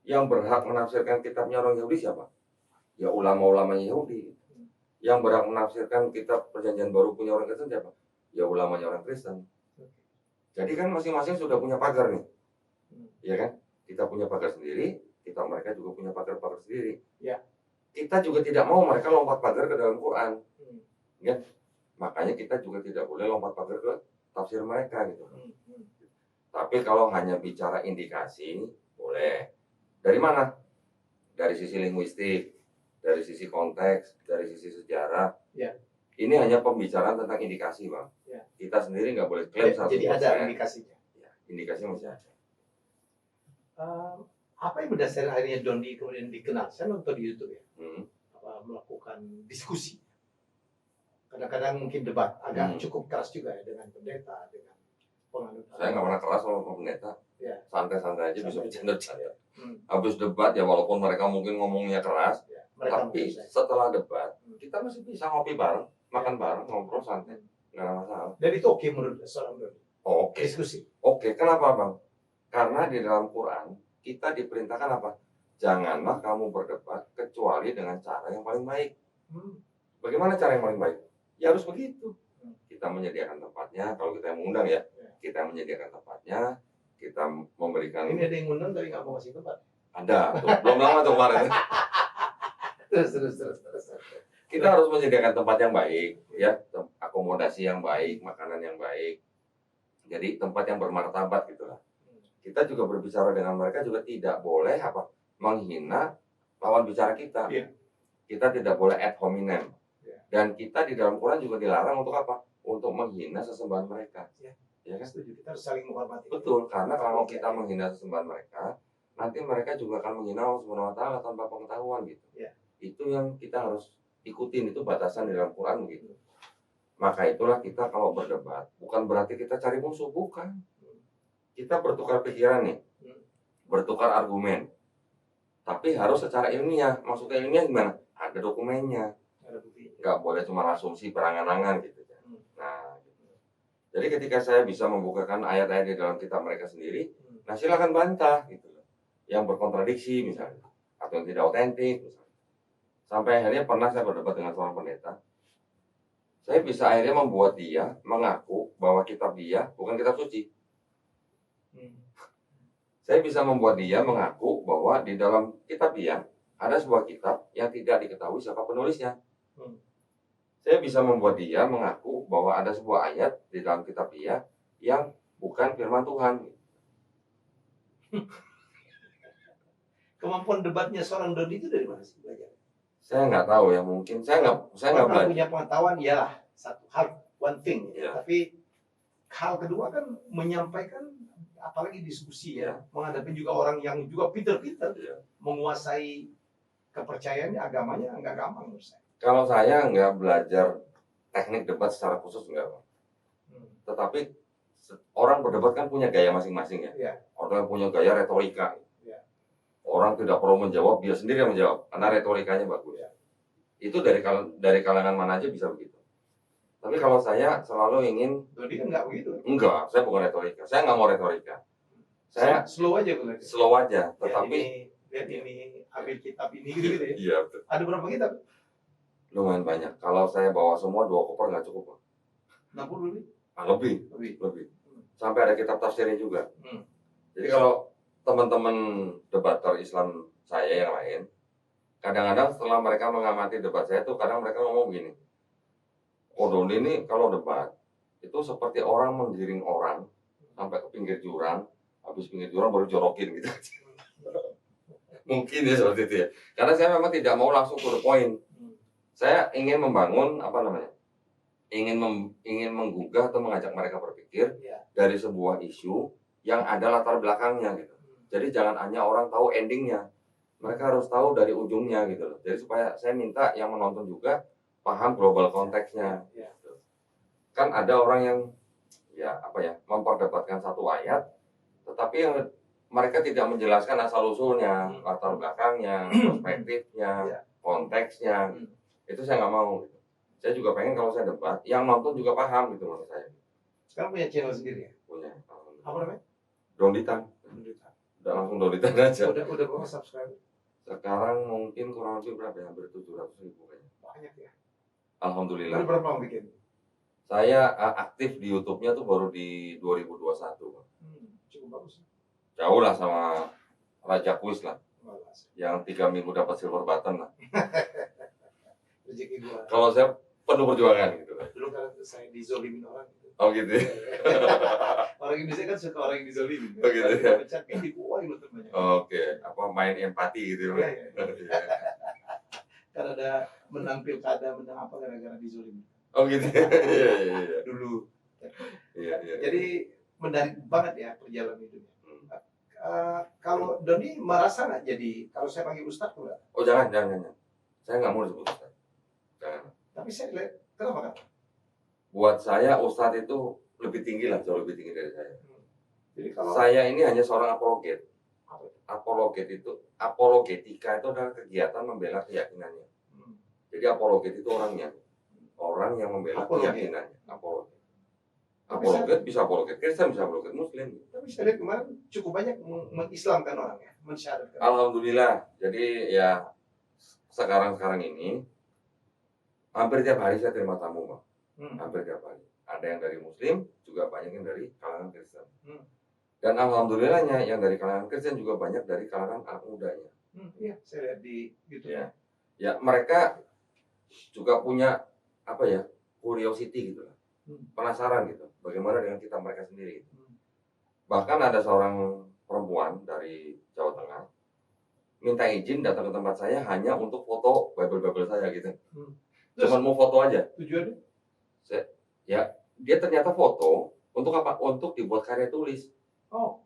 Yang berhak menafsirkan kitabnya orang Yahudi siapa? Ya ulama-ulamanya Yahudi. Yang berhak menafsirkan kitab perjanjian baru punya orang Kristen siapa? Ya ulamanya orang Kristen. Jadi kan masing-masing sudah punya pagar nih. Ya kan? Kita punya pagar sendiri, mereka juga punya pagar-pagar sendiri. Ya. Kita juga tidak mau mereka lompat pagar ke dalam Quran. Ya. Makanya kita juga tidak boleh lompat pagar ke tafsir mereka gitu. Tapi kalau hanya bicara indikasi, boleh. Dari mana? Dari sisi linguistik, dari sisi konteks, dari sisi sejarah. Ya. Ini hanya pembicaraan tentang indikasi, Bang. Ya. Kita sendiri nggak boleh klaim 100%. Jadi ada indikasinya. Ya, indikasi masih ada. Apa yang berdasarkan akhirnya Dondi kemudian dikenalkan untuk di YouTube ya? Melakukan diskusi. Kadang-kadang mungkin debat agak cukup keras juga ya dengan pendeta, dengan penganut. Saya nggak pernah keras sama pendeta. Ya. Santai-santai aja bisa bercanda-bercanda. Hmm. Habis debat ya walaupun mereka mungkin ngomongnya keras, Ya. tapi setelah debat kita masih bisa ngopi bareng, makan bareng, ngobrol santai, nggak ada masalah. Dan itu oke menurut seorang Doni. Oke. Diskusi. Oke, kenapa Bang? Karena di dalam Quran kita diperintahkan apa? Janganlah kamu berdebat kecuali dengan cara yang paling baik. Bagaimana cara yang paling baik? Ya harus begitu. Kita menyediakan tempatnya, kalau kita yang mengundang ya, kita menyediakan tempatnya, kita memberikan. Ini ada yang ngundang tapi nggak mau kasih tempat. Ada, tuh. Belum lama tuh kemarin. Terus. Kita harus menyediakan tempat yang baik, ya, akomodasi yang baik, makanan yang baik. Jadi tempat yang bermartabat gitulah. Kita juga berbicara dengan mereka juga tidak boleh apa menghina lawan bicara kita. Iya. Kita tidak boleh ad hominem. Iya. Dan kita di dalam Quran juga dilarang untuk apa? Untuk menghina sesembahan mereka. Iya. Ya kan? Setuju. Kita harus saling menghormati. Betul, karena kalau kita menghina sesembahan mereka, nanti mereka juga akan menghina Allah Subhanahu wa taala tanpa pengetahuan gitu. Iya. Itu yang kita harus ikutin, itu batasan di dalam Quran gitu. Maka itulah kita kalau berdebat, bukan berarti kita cari musuh, bukan. Kita bertukar pikiran nih, bertukar argumen. Tapi harus secara ilmiah. Maksudnya ilmiah gimana? Ada dokumennya. Nggak boleh cuma asumsi berangan-angan gitu. Nah, gitu. Jadi ketika saya bisa membukakan ayat-ayat di dalam kitab mereka sendiri, nah silakan bantah gitu. Yang berkontradiksi misalnya, atau yang tidak otentik misalnya. Sampai akhirnya pernah saya berdebat dengan seorang pendeta. Saya bisa akhirnya membuat dia mengaku bahwa kitab dia bukan kitab suci. Saya bisa membuat dia mengaku bahwa di dalam kitab dia ada sebuah kitab yang tidak diketahui siapa penulisnya. Saya bisa membuat dia mengaku bahwa ada sebuah ayat di dalam kitab dia yang bukan firman Tuhan. Kemampuan debatnya seorang Doni itu dari mana sih belajar? Saya nggak tahu ya, mungkin saya nggak belajar. Punya pengetahuan iyalah satu hal, one thing. Ya. Tapi hal kedua kan menyampaikan, apalagi diskusi ya, menghadapi juga orang yang juga pinter-pinter, menguasai kepercayaannya, agamanya nggak gampang menurut saya. Kalau saya nggak belajar teknik debat secara khusus nggak, tetapi orang berdebat kan punya gaya masing-masing ya. Ya. Orang yang punya gaya retorika. Ya. Orang tidak perlu menjawab, dia sendiri yang menjawab karena retorikanya bagus. Ya. Itu dari kalangan mana aja bisa begitu. Tapi kalau saya selalu ingin. Doni kan nggak begitu. Enggak, saya bukan retorika. Saya nggak mau retorika. Saya slow aja berarti. Slow aja, tetapi lihat ini ambil kitab ini gitu ya. Iya betul. Ada berapa kitab? Lumayan banyak. Kalau saya bawa semua 2 koper nggak cukup. 60 lebih? Lebih. Sampai ada kitab tafsirnya juga. Jadi kalau teman-teman debater Islam saya yang lain, kadang-kadang setelah mereka mengamati debat saya tuh kadang mereka ngomong gini, Doni ini kalau debat itu seperti orang menggiring orang sampai ke pinggir jurang, habis pinggir jurang baru jorokin gitu. Mungkin ya seperti itu ya. Karena saya memang tidak mau langsung to the point. Saya ingin membangun ingin menggugah atau mengajak mereka berpikir dari sebuah isu yang ada latar belakangnya gitu. Jadi jangan hanya orang tahu endingnya, mereka harus tahu dari ujungnya gitu loh. Jadi supaya saya minta yang menonton juga paham global konteksnya. Kan ada orang yang memperdebatkan satu ayat, tetapi yang mereka tidak menjelaskan asal usulnya, latar belakangnya, perspektifnya, konteksnya. Itu saya nggak mau. Gitu. Saya juga pengen kalau saya debat, yang nonton juga paham gitu menurut saya. Sekarang punya channel sendiri ya? Punya. Apa namanya? Donitan. Udah langsung Donitan aja. Udah berapa subscriber? Sekarang mungkin kurang lebih berapa ya? Hampir 700.000 kayaknya. Banyak ya. Alhamdulillah. Udah berapa lama bikin? Saya aktif di YouTube-nya tuh baru di 2021. Cukup bagus. Jauh lah sama Raja Kuis lah. Yang 3 minggu dapat silver button lah. Rezeki gua. Kalau saya penuh perjuangan gitu. Dulu kan saya dizolimin orang. Oh gitu ya? Orang Indonesia kan suka orang yang dizolimin. Oh gitu ya? Pecat pilih, wah itu banyak. Oke, main empati gitu ya? Iya. Kan ada menang pilkada, menang apa gara-gara dizolimin. Oh gitu ya? Iya. Dulu. Iya. Jadi menarik banget ya perjalanan hidupnya. Kalau Doni merasa nggak jadi, kalau saya panggil Ustadz enggak? Oh jangan. Saya nggak mau disebut Ustadz. Jangan. Tapi saya lihat Kenapa kan? Buat saya Ustadz itu lebih tinggi lah, jauh lebih tinggi dari saya. Jadi kalau Saya ini hanya seorang apologet. apa itu? Apologetika itu adalah kegiatan membela keyakinannya. Jadi apologet itu orangnya, orang yang membela Apologet. keyakinannya. Apologet. Tapi Apologet bisa apologet Kristen, bisa apologet Muslim. Tapi saya lihat kemarin cukup banyak mengislamkan orangnya, mensyaratkan. Alhamdulillah. Jadi ya sekarang ini hampir tiap hari saya terima tamu, Bang. Hampir tiap hari. Ada yang dari Muslim, juga banyak yang dari kalangan Kristen. Dan alhamdulillahnya yang dari kalangan Kristen juga banyak dari kalangan anak mudanya. Iya, saya lihat di YouTube. Ya, mereka juga punya apa ya, curiosity gitu lah. Penasaran gitu, bagaimana dengan kita mereka sendiri. Bahkan ada seorang perempuan dari Jawa Tengah minta izin datang ke tempat saya hanya untuk foto Bible saya gitu. Cuman mau foto aja. Tujuannya? Ya, dia ternyata foto untuk apa? Untuk dibuat karya tulis. Oh.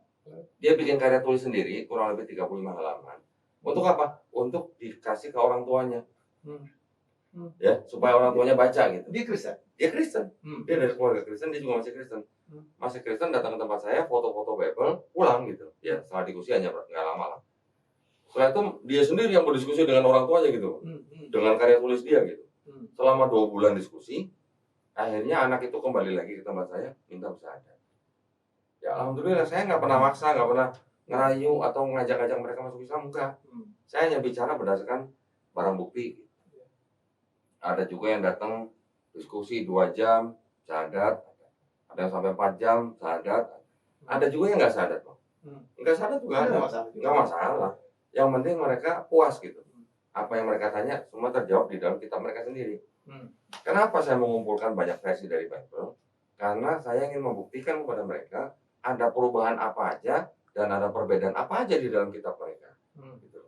Dia bikin karya tulis sendiri, kurang lebih 35 halaman. Untuk apa? Untuk dikasih ke orang tuanya. Ya, supaya orang tuanya baca gitu. Dia Kristen? Dia Kristen. Dia dari keluarga Kristen, dia juga masih Kristen. Masih Kristen, datang ke tempat saya, foto-foto Bible, pulang gitu. Ya, setelah diskusi hanya nggak lama lah. Setelah itu dia sendiri yang berdiskusi dengan orang tuanya gitu. Dengan karya tulis dia gitu. Selama 2 bulan diskusi, akhirnya anak itu kembali lagi ke tempat saya, minta musyahadat. Ya alhamdulillah, saya nggak pernah maksa, nggak pernah ngerayu atau ngajak-ngajak mereka masuk Islam, enggak. Saya hanya bicara berdasarkan barang bukti. Ada juga yang datang diskusi 2 jam, syahadat. Ada yang sampai 4 jam, syahadat. Ada juga yang nggak syahadat, Bang. Nggak syahadat juga ada. Nggak masalah. Yang penting mereka puas gitu. Apa yang mereka tanya, semua terjawab di dalam kitab mereka sendiri. Kenapa saya mengumpulkan banyak versi dari Bible? Karena saya ingin membuktikan kepada mereka ada perubahan apa aja dan ada perbedaan apa aja di dalam kitab mereka. Gitu.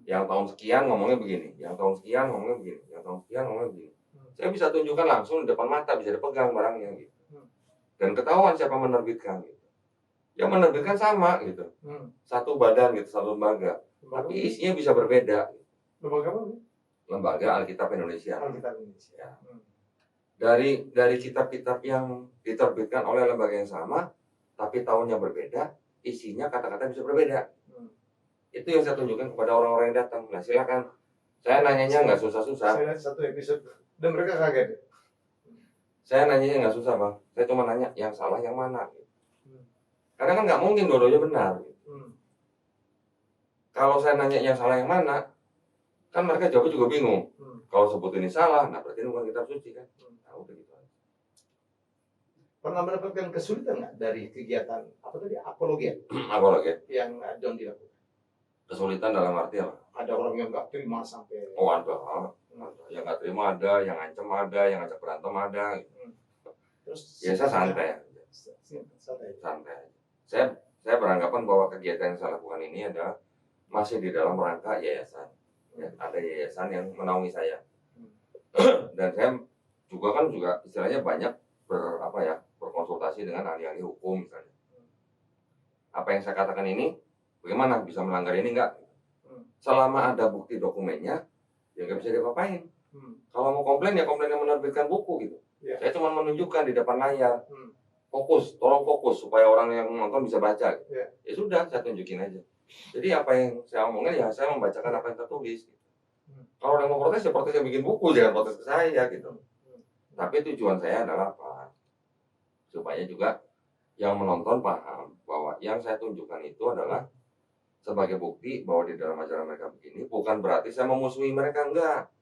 Yang tahun sekian ngomongnya begini, yang tahun sekian ngomongnya begini, yang tahun sekian ngomongnya begini. Saya bisa tunjukkan langsung di depan mata, bisa dipegang barangnya gitu. Dan ketahuan siapa menerbitkan gitu. Yang menerbitkan sama gitu. Satu badan gitu, satu lembaga. Tapi isinya bisa berbeda. Lembaga apa? Lembaga Alkitab Indonesia. Alkitab Indonesia. Ya. Dari kitab-kitab yang diterbitkan oleh lembaga yang sama, tapi tahunnya berbeda, isinya kata-kata bisa berbeda. Itu yang saya tunjukkan kepada orang-orang yang datang. Nah silakan, saya nanyanya nggak susah-susah. Saya lihat satu episode dan mereka kaget. Saya nanyanya nggak susah, Bang. Saya cuma nanya yang salah yang mana. Karena kan nggak mungkin dua-duanya benar. Kalau saya nanya yang salah yang mana, kan mereka jawabnya juga bingung. Kalau sebut ini salah, nah berarti ini bukan kitab suci kan? Nah, udah gitu. Pernah mendapatkan kesulitan nggak dari kegiatan apa tadi apologet Apologet. yang John dilakukan? Kesulitan dalam arti apa? Ada orang yang nggak terima sampai. Oh ada, yang nggak terima ada, yang ngancam ada, yang ngajak berantem ada. Terus Ya saya santai. Santai. Saya beranggapan bahwa kegiatan yang saya lakukan ini adalah masih di dalam rangka yayasan. Ya, ada yayasan yang menaungi saya. Dan saya juga istilahnya banyak berkonsultasi dengan ahli-ahli hukum misalnya. Apa yang saya katakan ini bagaimana bisa melanggar ini enggak? Selama ada bukti dokumennya, ya nggak bisa diapa-apain. Kalau mau komplain ya komplain yang menerbitkan buku gitu. Saya cuma menunjukkan di depan layar. Tolong fokus supaya orang yang nonton bisa baca. Ya sudah, saya tunjukin aja. Jadi apa yang saya omongin ya saya membacakan apa yang tertulis. Kalau ada yang mau protes ya protes yang bikin buku, jangan protes ke saya gitu. Tapi tujuan saya adalah apa? Supaya juga yang menonton paham bahwa yang saya tunjukkan itu adalah sebagai bukti bahwa di dalam ajaran mereka begini, bukan berarti saya memusuhi mereka, enggak.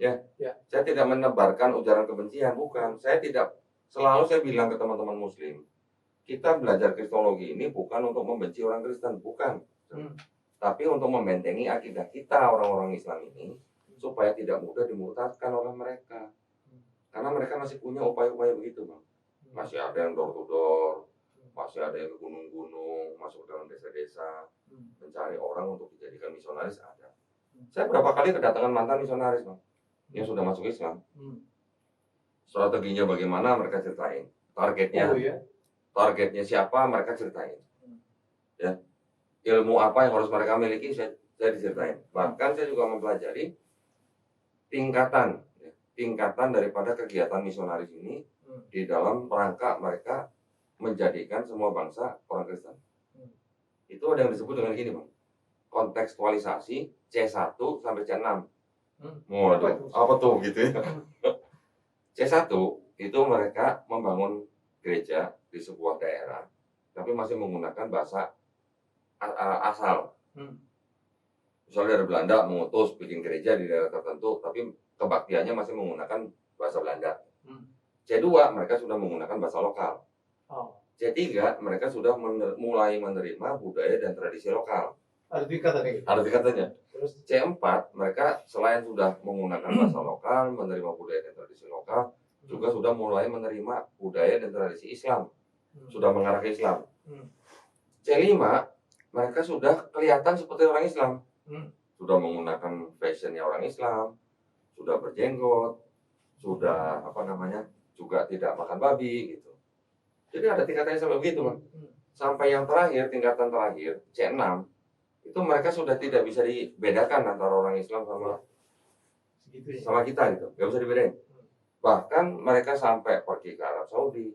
Ya. Saya tidak menebarkan ujaran kebencian, bukan. Saya bilang ke teman-teman muslim, kita belajar kristologi ini bukan untuk membenci orang Kristen, bukan. Tapi untuk membentengi akidah kita orang-orang Islam ini supaya tidak mudah dimurtadkan oleh mereka. Karena mereka masih punya upaya-upaya begitu, Bang. Masih ada yang door to door, masih ada yang ke gunung-gunung, masuk ke dalam desa-desa, mencari orang untuk dijadikan misionaris ada. Saya berapa kali kedatangan mantan misionaris, Bang, yang sudah masuk Islam. Strateginya bagaimana mereka ceritain. Targetnya siapa mereka ceritain. Ya. Ilmu apa yang harus mereka miliki saya diceritain. Bahkan saya juga mempelajari tingkatan tingkatan daripada kegiatan misionaris ini di dalam rangka mereka menjadikan semua bangsa orang Kristen. Itu ada yang disebut dengan gini, Bang. Kontekstualisasi C1 sampai C6. Waduh, apa tuh gitu ya? C1 itu mereka membangun gereja di sebuah daerah, tapi masih menggunakan bahasa asal. Misalnya dari Belanda mengutus bikin gereja di daerah tertentu, tapi kebaktiannya masih menggunakan bahasa Belanda. C2 mereka sudah menggunakan bahasa lokal. C3 mereka sudah mulai menerima budaya dan tradisi lokal. Arti katanya. Terus C4 mereka selain sudah menggunakan bahasa lokal, menerima budaya dan tradisi lokal, juga sudah mulai menerima budaya dan tradisi Islam. Sudah mengarah ke Islam. C5 mereka sudah kelihatan seperti orang Islam. Sudah menggunakan fashionnya orang Islam, sudah berjenggot, sudah juga tidak makan babi gitu. Jadi ada tingkatannya sampai begitu, Bang. Sampai yang terakhir, tingkatan terakhir C6 itu mereka sudah tidak bisa dibedakan antara orang Islam sama kita gitu, nggak bisa dibedain. Bahkan mereka sampai pergi ke Arab Saudi,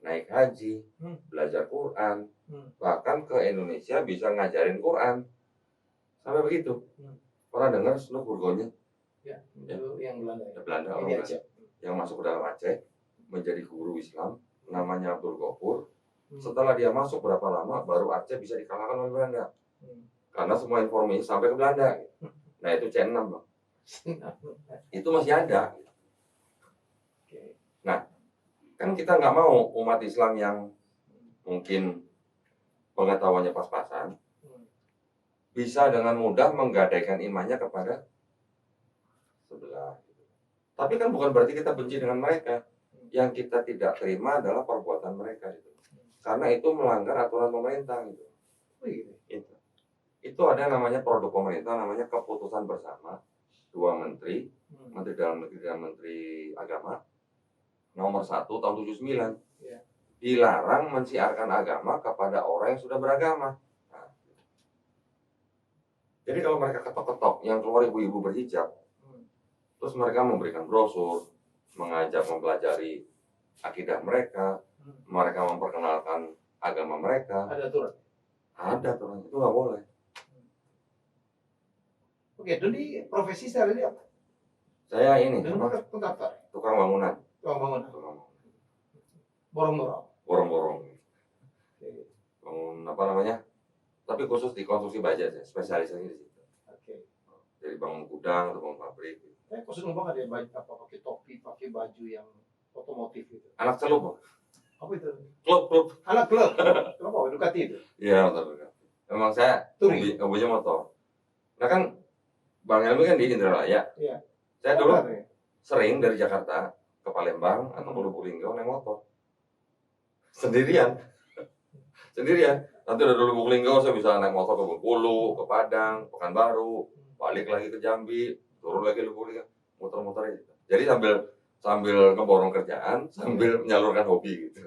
naik haji, belajar Quran, bahkan ke Indonesia bisa ngajarin Quran. Sampai begitu. Pernah dengar Snow Burgonya? Ya, itu yang Belanda. Belanda orang Belanda yang masuk ke dalam Aceh menjadi guru Islam, namanya Abdul Ghafur. Setelah dia masuk berapa lama, baru Aceh bisa dikalahkan oleh Belanda. Karena semua informasi sampai ke Belanda. Nah itu C6, Bang. Itu masih ada. Nah, kan kita nggak mau umat Islam yang mungkin pengetahuannya pas-pasan bisa dengan mudah menggadaikan imannya kepada sebelah. Tapi kan bukan berarti kita benci dengan mereka. Yang kita tidak terima adalah perbuatan mereka itu. Karena itu melanggar aturan pemerintah gitu. Itu ada namanya produk pemerintah, namanya keputusan bersama dua menteri, Menteri Dalam Negeri dan Menteri Agama, nomor 1 tahun 79. Dilarang mensiarkan agama kepada orang yang sudah beragama. Jadi kalau mereka ketok-ketok yang keluar ibu-ibu berhijab, terus mereka memberikan brosur, mengajak mempelajari akidah mereka, mereka memperkenalkan agama mereka. Ada aturan? Ada aturan, itu nggak boleh. Oke, Doni profesi sehari-hari apa? Saya ini, kontraktor. tukang bangunan. Borong-borong. Borong-borong. Bangun apa namanya? Tapi khusus di konstruksi baja, spesialisasi di situ. Jadi bangun gudang atau bangun pabrik. Khusus ngomong ada baju apa, pakai topi, pakai baju yang otomotif itu. Anak celup. Apa itu? Klub. Anak klub. Kenapa? Ducati itu? Iya, betul. Memang saya hobinya motor. Nah kan Bang Helmi kan di Indralaya. Iya. Saya dulu sering dari Jakarta ke Palembang atau ke Lubuk Linggau naik motor. Sendirian. Nanti udah dulu Lubuk Linggau saya bisa naik motor ke Bengkulu, ke Padang, Pekanbaru, balik lagi ke Jambi, turun lagi Lubuk Linggau, muter-muter gitu. Jadi sambil ngeborong kerjaan, sambil menyalurkan hobi gitu.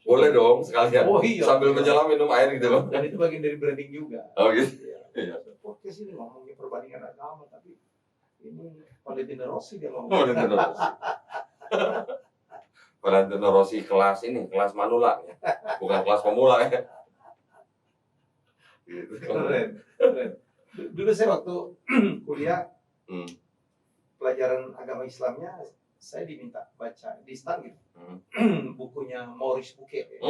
Boleh dong sekalian. Sambil menyelam minum air gitu, Bang. Dan itu bagian dari branding juga. Oh gitu. Iya. Podcast ini ngomongin perbandingan agama, tapi ini Valentino Rossi dia ngomong. Valentino Rossi kelas manula ya. Bukan kelas pemula ya. Gitu. Keren. Dulu saya waktu kuliah pelajaran agama Islamnya saya diminta baca di stan gitu. Bukunya Maurice Bucaille.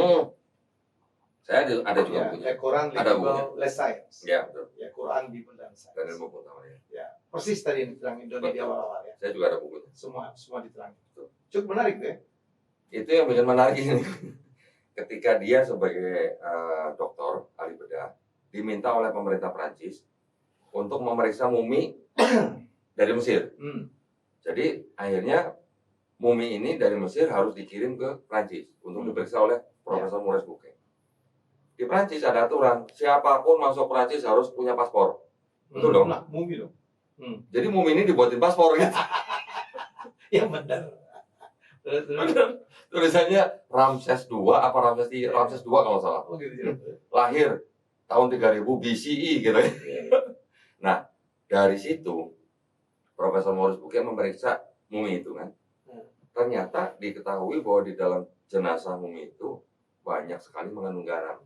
Saya ada juga bukunya. Quran Les Science. Ya, betul. Ya, Quran Bible dan Science. Dan ilmu pengetahuan ya. Ya, persis tadi yang diterangin Doni di awal-awal ya. Saya juga ada bukunya. Semua diterangin. Cukup menarik tuh ya. Itu yang bikin menarik ini. Ketika dia sebagai dokter ahli bedah diminta oleh pemerintah Prancis untuk memeriksa mumi dari Mesir. Jadi akhirnya mumi ini dari Mesir harus dikirim ke Prancis untuk diperiksa oleh Profesor Maurice Bucaille. Di Prancis ada aturan, siapapun masuk Prancis harus punya paspor. Betul dong? Nah, mumi dong. Jadi mumi ini dibuatin paspor gitu. Ya benar. Tulisannya Ramses II apa Ramses II kalau salah. Oh gitu. Lahir tahun 3000 BCE gitu ya. Nah, dari situ Profesor Maurice Bucaille memeriksa mumi itu kan. Ternyata diketahui bahwa di dalam jenazah mumi itu banyak sekali mengandung garam.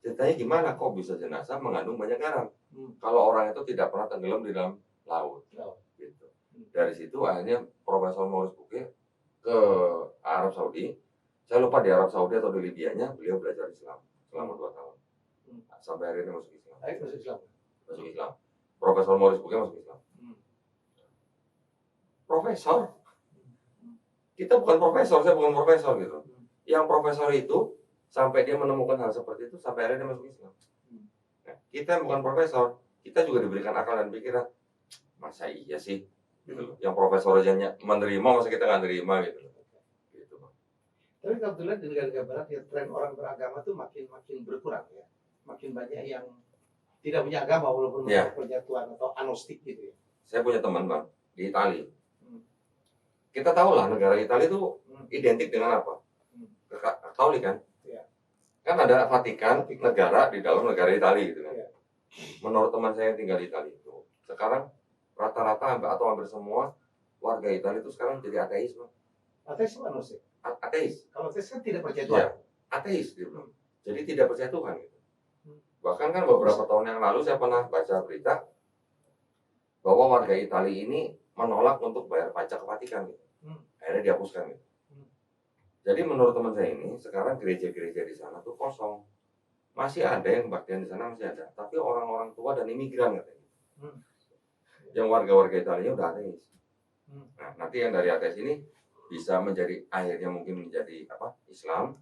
Ceritanya gimana kok bisa jenazah mengandung banyak garam? Kalau orang itu tidak pernah tenggelam di dalam laut. Gitu. Dari situ akhirnya Profesor Maurice Bucaille ke Arab Saudi. Saya lupa di Arab Saudi atau di Libyanya, beliau belajar Islam selama 2 tahun. Sampai akhirnya masuk Islam. Masuk Islam. Profesor Maurice Bucaille masuk Islam. Profesor? Kita bukan profesor, saya bukan profesor gitu. Yang profesor itu sampai dia menemukan hal seperti itu, sampai akhirnya dia masuk Islam. Nah, kita bukan profesor, kita juga diberikan akal dan pikiran. Masa iya sih? Gitu. Yang profesor aja menerima, masa kita nggak nerima gitu. Gitu. Tapi kalau dilihat di negara-negara barat ya tren orang beragama tuh makin berkurang ya. Makin banyak yang tidak punya agama walaupun punya Tuhan atau agnostik gitu ya. Saya punya teman Bang di Italia. Kita tahu lah negara Italia itu identik dengan apa? Katolik kan? Ya. Kan ada Vatikan, negara di dalam negara Italia gitu kan. Ya. Menurut teman saya yang tinggal di Italia itu, sekarang rata-rata atau hampir semua warga Italia itu sekarang jadi ateis, Bang. Ateis itu agnostik? Ateis. Kalau ateis kan tidak percaya Tuhan. Ya, ateis dia bilang. Jadi tidak percaya Tuhan gitu. Bahkan kan beberapa tahun yang lalu saya pernah baca berita bahwa warga Italia ini menolak untuk bayar pajak ke Vatikan gitu. Akhirnya dihapuskan gitu. Jadi menurut teman saya ini sekarang gereja-gereja di sana tuh kosong. Masih ada yang bagian di sana masih ada, tapi orang-orang tua dan imigran katanya. Yang warga-warga Italia udah ateis. Nah, nanti yang dari ateis ini bisa menjadi akhirnya mungkin menjadi apa? Islam.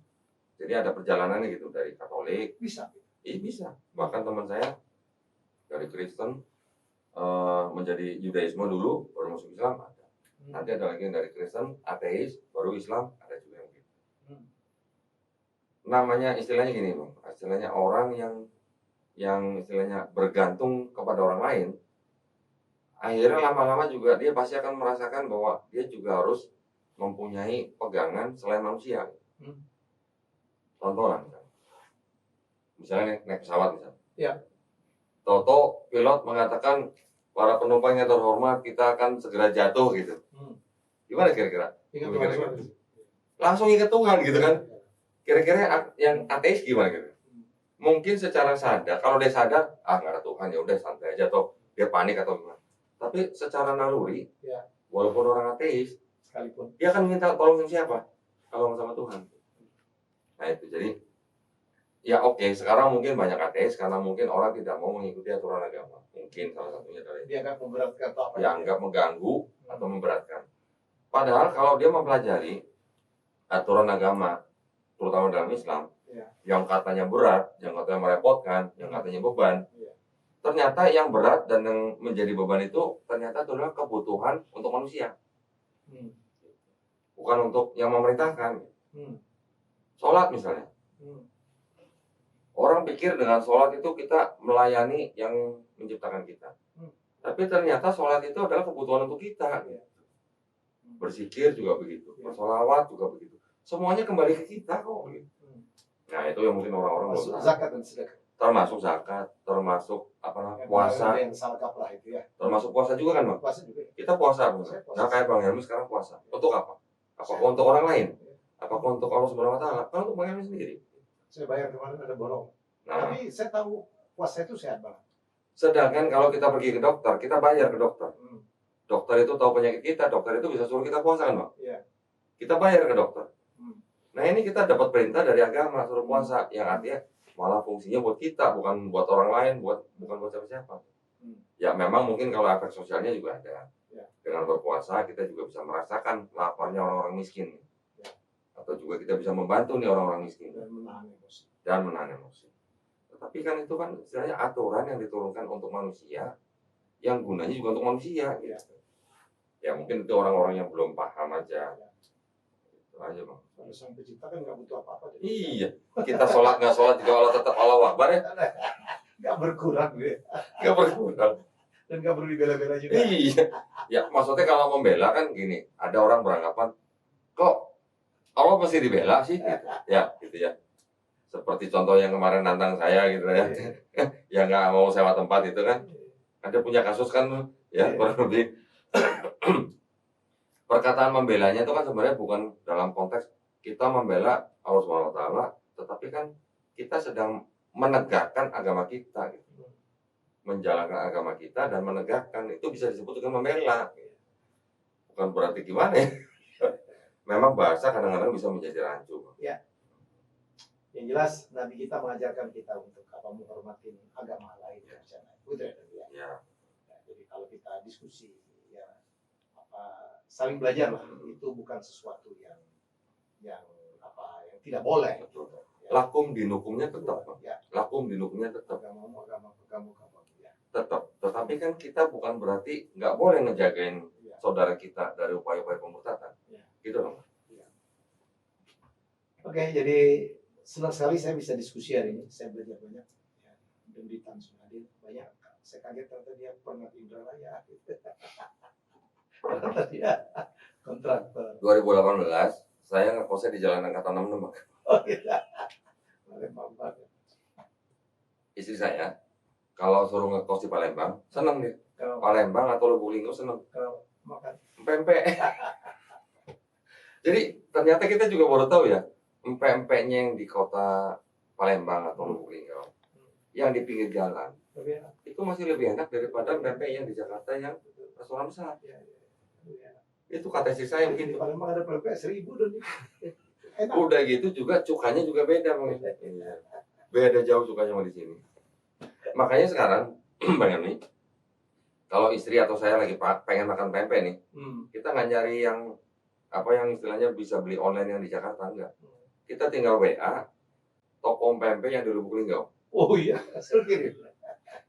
Jadi ada perjalanannya gitu dari Katolik. Bisa. Bisa. Bahkan teman saya dari Kristen menjadi Yudaisme dulu baru masuk Islam ada. Nanti ada lagi yang dari Kristen, ateis, baru Islam, ada juga yang gitu. Namanya istilahnya gini Bang, istilahnya orang yang istilahnya bergantung kepada orang lain, akhirnya lama-lama juga dia pasti akan merasakan bahwa dia juga harus mempunyai pegangan selain manusia. Contoh lah, misalnya naik pesawat misalnya. Ya. Toto pilot mengatakan para penumpang yang terhormat kita akan segera jatuh gitu. Gimana kira-kira? Langsung ingat Tuhan gitu kan? Kira-kira yang ateis gimana gitu? Mungkin secara sadar, kalau dia sadar, nggak ada Tuhan ya udah santai aja atau dia panik atau gimana. Tapi secara naluri, ya, walaupun orang ateis, sekalipun dia akan minta tolong sama siapa? Kalau sama Tuhan. Nah itu jadi ya oke, sekarang mungkin banyak ateis karena mungkin orang tidak mau mengikuti aturan agama. Mungkin salah satunya dari dianggap memberatkan atau apa? Dianggap mengganggu atau memberatkan. Padahal kalau dia mempelajari aturan agama, terutama dalam Islam, ya, yang katanya berat, yang katanya merepotkan, yang katanya beban, ya, ternyata yang berat dan yang menjadi beban itu ternyata itu adalah kebutuhan untuk manusia, bukan untuk yang memerintahkan. Sholat misalnya. Orang pikir dengan sholat itu kita melayani yang menciptakan kita. Tapi ternyata sholat itu adalah kebutuhan untuk kita. Berzikir juga begitu. Bersolawat juga begitu. Semuanya kembali ke kita kok. Nah itu yang mungkin orang-orang belum tahu. Zakat dan sedekah. Termasuk zakat, termasuk apa namanya puasa. Termasuk puasa juga kan Bang? Puasa juga. Kita puasa. Nah kayak Bang Helmi sekarang puasa. Untuk apa? Apakah untuk orang lain? Apakah untuk Allah Subhanahu Wa Taala? Kan untuk Bang Helmi sendiri. Saya bayar kemarin ada bolong. Tapi saya tahu puasa itu sehat banget. Sedangkan kalau kita pergi ke dokter, kita bayar ke dokter. Dokter itu tahu penyakit kita, dokter itu bisa suruh kita puasa kan Bang? Iya. Kita bayar ke dokter. Nah ini kita dapat perintah dari agama suruh puasa, yang artinya malah fungsinya buat kita, bukan buat orang lain, bukan buat siapa-siapa. Ya memang mungkin kalau efek sosialnya juga ada. Ya. Dengan berpuasa kita juga bisa merasakan laparnya orang-orang miskin. Ya. Atau juga kita bisa membantu nih orang-orang miskin. Dan menahan emosi. Tapi kan itu kan istilahnya aturan yang diturunkan untuk manusia, yang gunanya juga untuk manusia. Gitu. Ya mungkin itu orang-orang yang belum paham aja. Itu aja Bang. Kalau sang pencipta kan nggak butuh apa-apa. Iya. Kita sholat nggak sholat juga Allah tetap Allah Akbar ya. Nggak berkurang gitu. Nggak berkurang. Dan nggak perlu dibela-bela juga. Iya. Ya maksudnya kalau membela kan gini. Ada orang beranggapan kok Allah pasti dibela sih. Ya gitu ya. Seperti contoh yang kemarin nantang saya gitu ya. Yang nggak mau sewa tempat itu kan. Ada punya kasus kan ya kurang lebih. Perkataan membelanya itu kan sebenarnya bukan dalam konteks kita membela Allah Subhanahu wa taala, tetapi kan kita sedang menegakkan agama kita gitu. Menjalankan agama kita dan menegakkan itu bisa disebut dengan membela. Bukan berarti gimana ya. Memang bahasa kadang-kadang bisa menjadi rancu. Ya. Yang jelas Nabi kita mengajarkan kita untuk menghormati agama lain ya. Betul ya. Ya. Jadi kalau kita diskusi ya saling belajar lah, itu bukan sesuatu yang tidak boleh. Betul. Lakum dinukumnya tetap, ya. Lakum dinukumnya tetap. Agama ya. Tetap. Tetapi kan kita bukan berarti nggak boleh ngejagain saudara kita dari upaya-upaya pemurtadan. Ya. Gitu dong. Ya. Oke, jadi senang sekali saya bisa diskusi hari ini. Saya belajar banyak. Ya. Dan di Tan Suhadir banyak. Saya kaget ternyata dia pernah di Indralaya. Ternyata dia kontraktor. 2018 saya ngekosnya di Jalan Angkatan 66. Oh iya. Istri saya kalau suruh ngekos di Palembang seneng dia. Kalau Palembang atau Lubuk Linggau seneng. makan Empek-empek. Jadi ternyata kita juga baru tahu ya, empek-empeknya yang di kota Palembang atau Lubuk Linggau, yang di pinggir jalan, itu masih lebih enak daripada empek yang di Jakarta yang restoran besar. Itu kata istri saya begini. Di Palembang ada empek 1.000 dong. Enak. Udah gitu juga cukanya juga beda, beda jauh cukanya sama di sini. Makanya sekarang, Bang Yami, kalau istri atau saya lagi pengen makan pempek nih, kita nggak nyari yang istilahnya bisa beli online yang di Jakarta, enggak. Kita tinggal WA toko pempek yang di Lubuk Linggau. Oh iya, hasil kirim.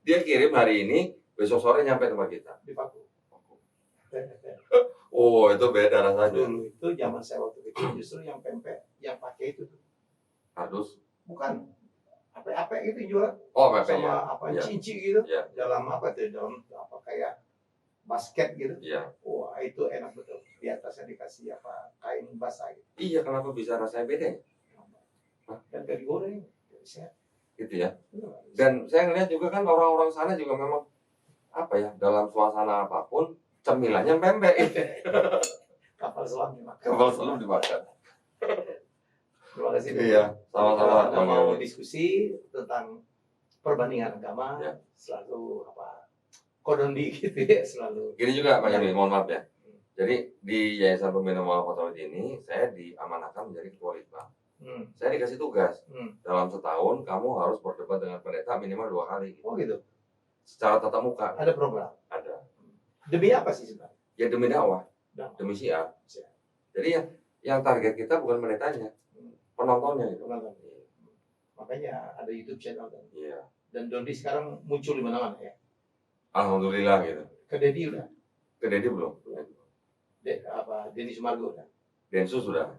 Dia kirim hari ini, besok sore nyampe tempat kita. Di Paku. Oh, itu beda rasanya. Dulu itu zaman saya waktu kecil justru yang pempek yang pakai itu tuh. Kardus. Bukan apa gitu jual. Oh, pempek sama ya. cinci gitu. Ya. Dalam dalam kayak basket gitu. Iya. Wah, itu enak betul. Di atasnya dikasih kain basah gitu. Iya, kenapa bisa rasanya beda ya? Dan gak digoreng. Gitu ya. Dan saya ngeliat juga kan orang-orang sana juga memang dalam suasana apapun cemilannya pempek. Kapal selam dimakan. Kapal selam dimakan. Terima kasih. Iya, sama-sama. Kalau mau diskusi tentang perbandingan agama, ya. Selalu kodondi gitu ya, selalu. Gini juga Pak Yami, mohon maaf ya. Jadi di Yayasan Pembina Muhammad Fatawid ini saya diamanahkan menjadi ketua litbang. Saya dikasih tugas dalam setahun kamu harus berdebat dengan pendeta minimal 2 kali. Oh gitu. Secara tatap muka. Ada program. Ada. Demi apa sih sebenarnya? Ya demi dakwah, demi syiar. Jadi yang target kita bukan pendetanya, penontonnya itu. Makanya ada YouTube channel kan. Iya. Dan Dondi sekarang muncul di mana-mana ya. Alhamdulillah gitu. Ke Dedi udah. Ke Dedi belum? Dedi Sumargo udah. Densus sudah.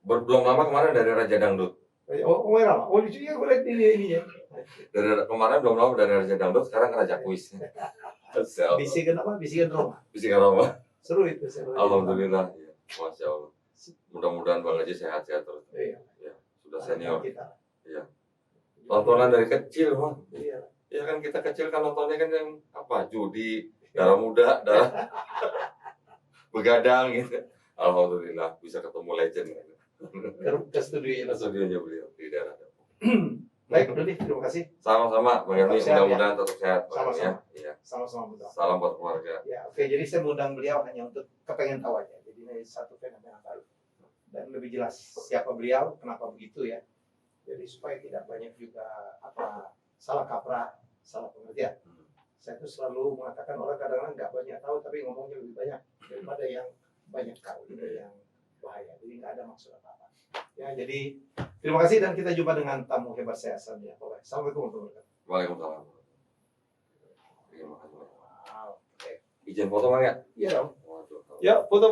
Belum lama kemarin dari Raja Dangdut. Oh lama. Oh lucu ya gue lihat ini ya. Dari kemarin belum lama dari Raja Dangdut, sekarang Raja Kuis. Bisikan Roma. Bisikan Roma. Seru itu. Alhamdulillah. Ya. Masya Allah. Mudah-mudahan Bang Haji sehat-sehat terus. Iya. Ya, sudah senior. Iya. Tontonan dari kecil, Bang. Iya. Ya kan kita kecil kan nontonnya kan yang judi, darah muda, darah begadang gitu. Alhamdulillah bisa ketemu legend. Ke studionya beliau di daerah. Baik, Dodi, terima kasih. Sama-sama, Bang Yami, mudah-mudahan tetap sehat. Sama-sama. Iya. Sama-sama betul. Salam buat keluarga. Ya, oke. Jadi saya mengundang beliau hanya untuk kepengen tahu aja. Jadi ini satu fenomena baru dan lebih jelas siapa beliau, kenapa begitu ya. Jadi supaya tidak banyak juga salah kaprah, salah pengertian. Saya tuh selalu mengatakan orang kadang-kadang nggak banyak tahu tapi ngomongnya lebih banyak daripada yang banyak tahu, itu yang bahaya. Jadi nggak ada maksud apa-apa. Ya, jadi terima kasih dan kita jumpa dengan tamu hebat saya asalnya. Assalamualaikum warahmatullahi wabarakatuh. Waalaikumsalam. Terima kasih. Wow. Izin foto Bang ya? Iya dong. Waduh. Ya, foto.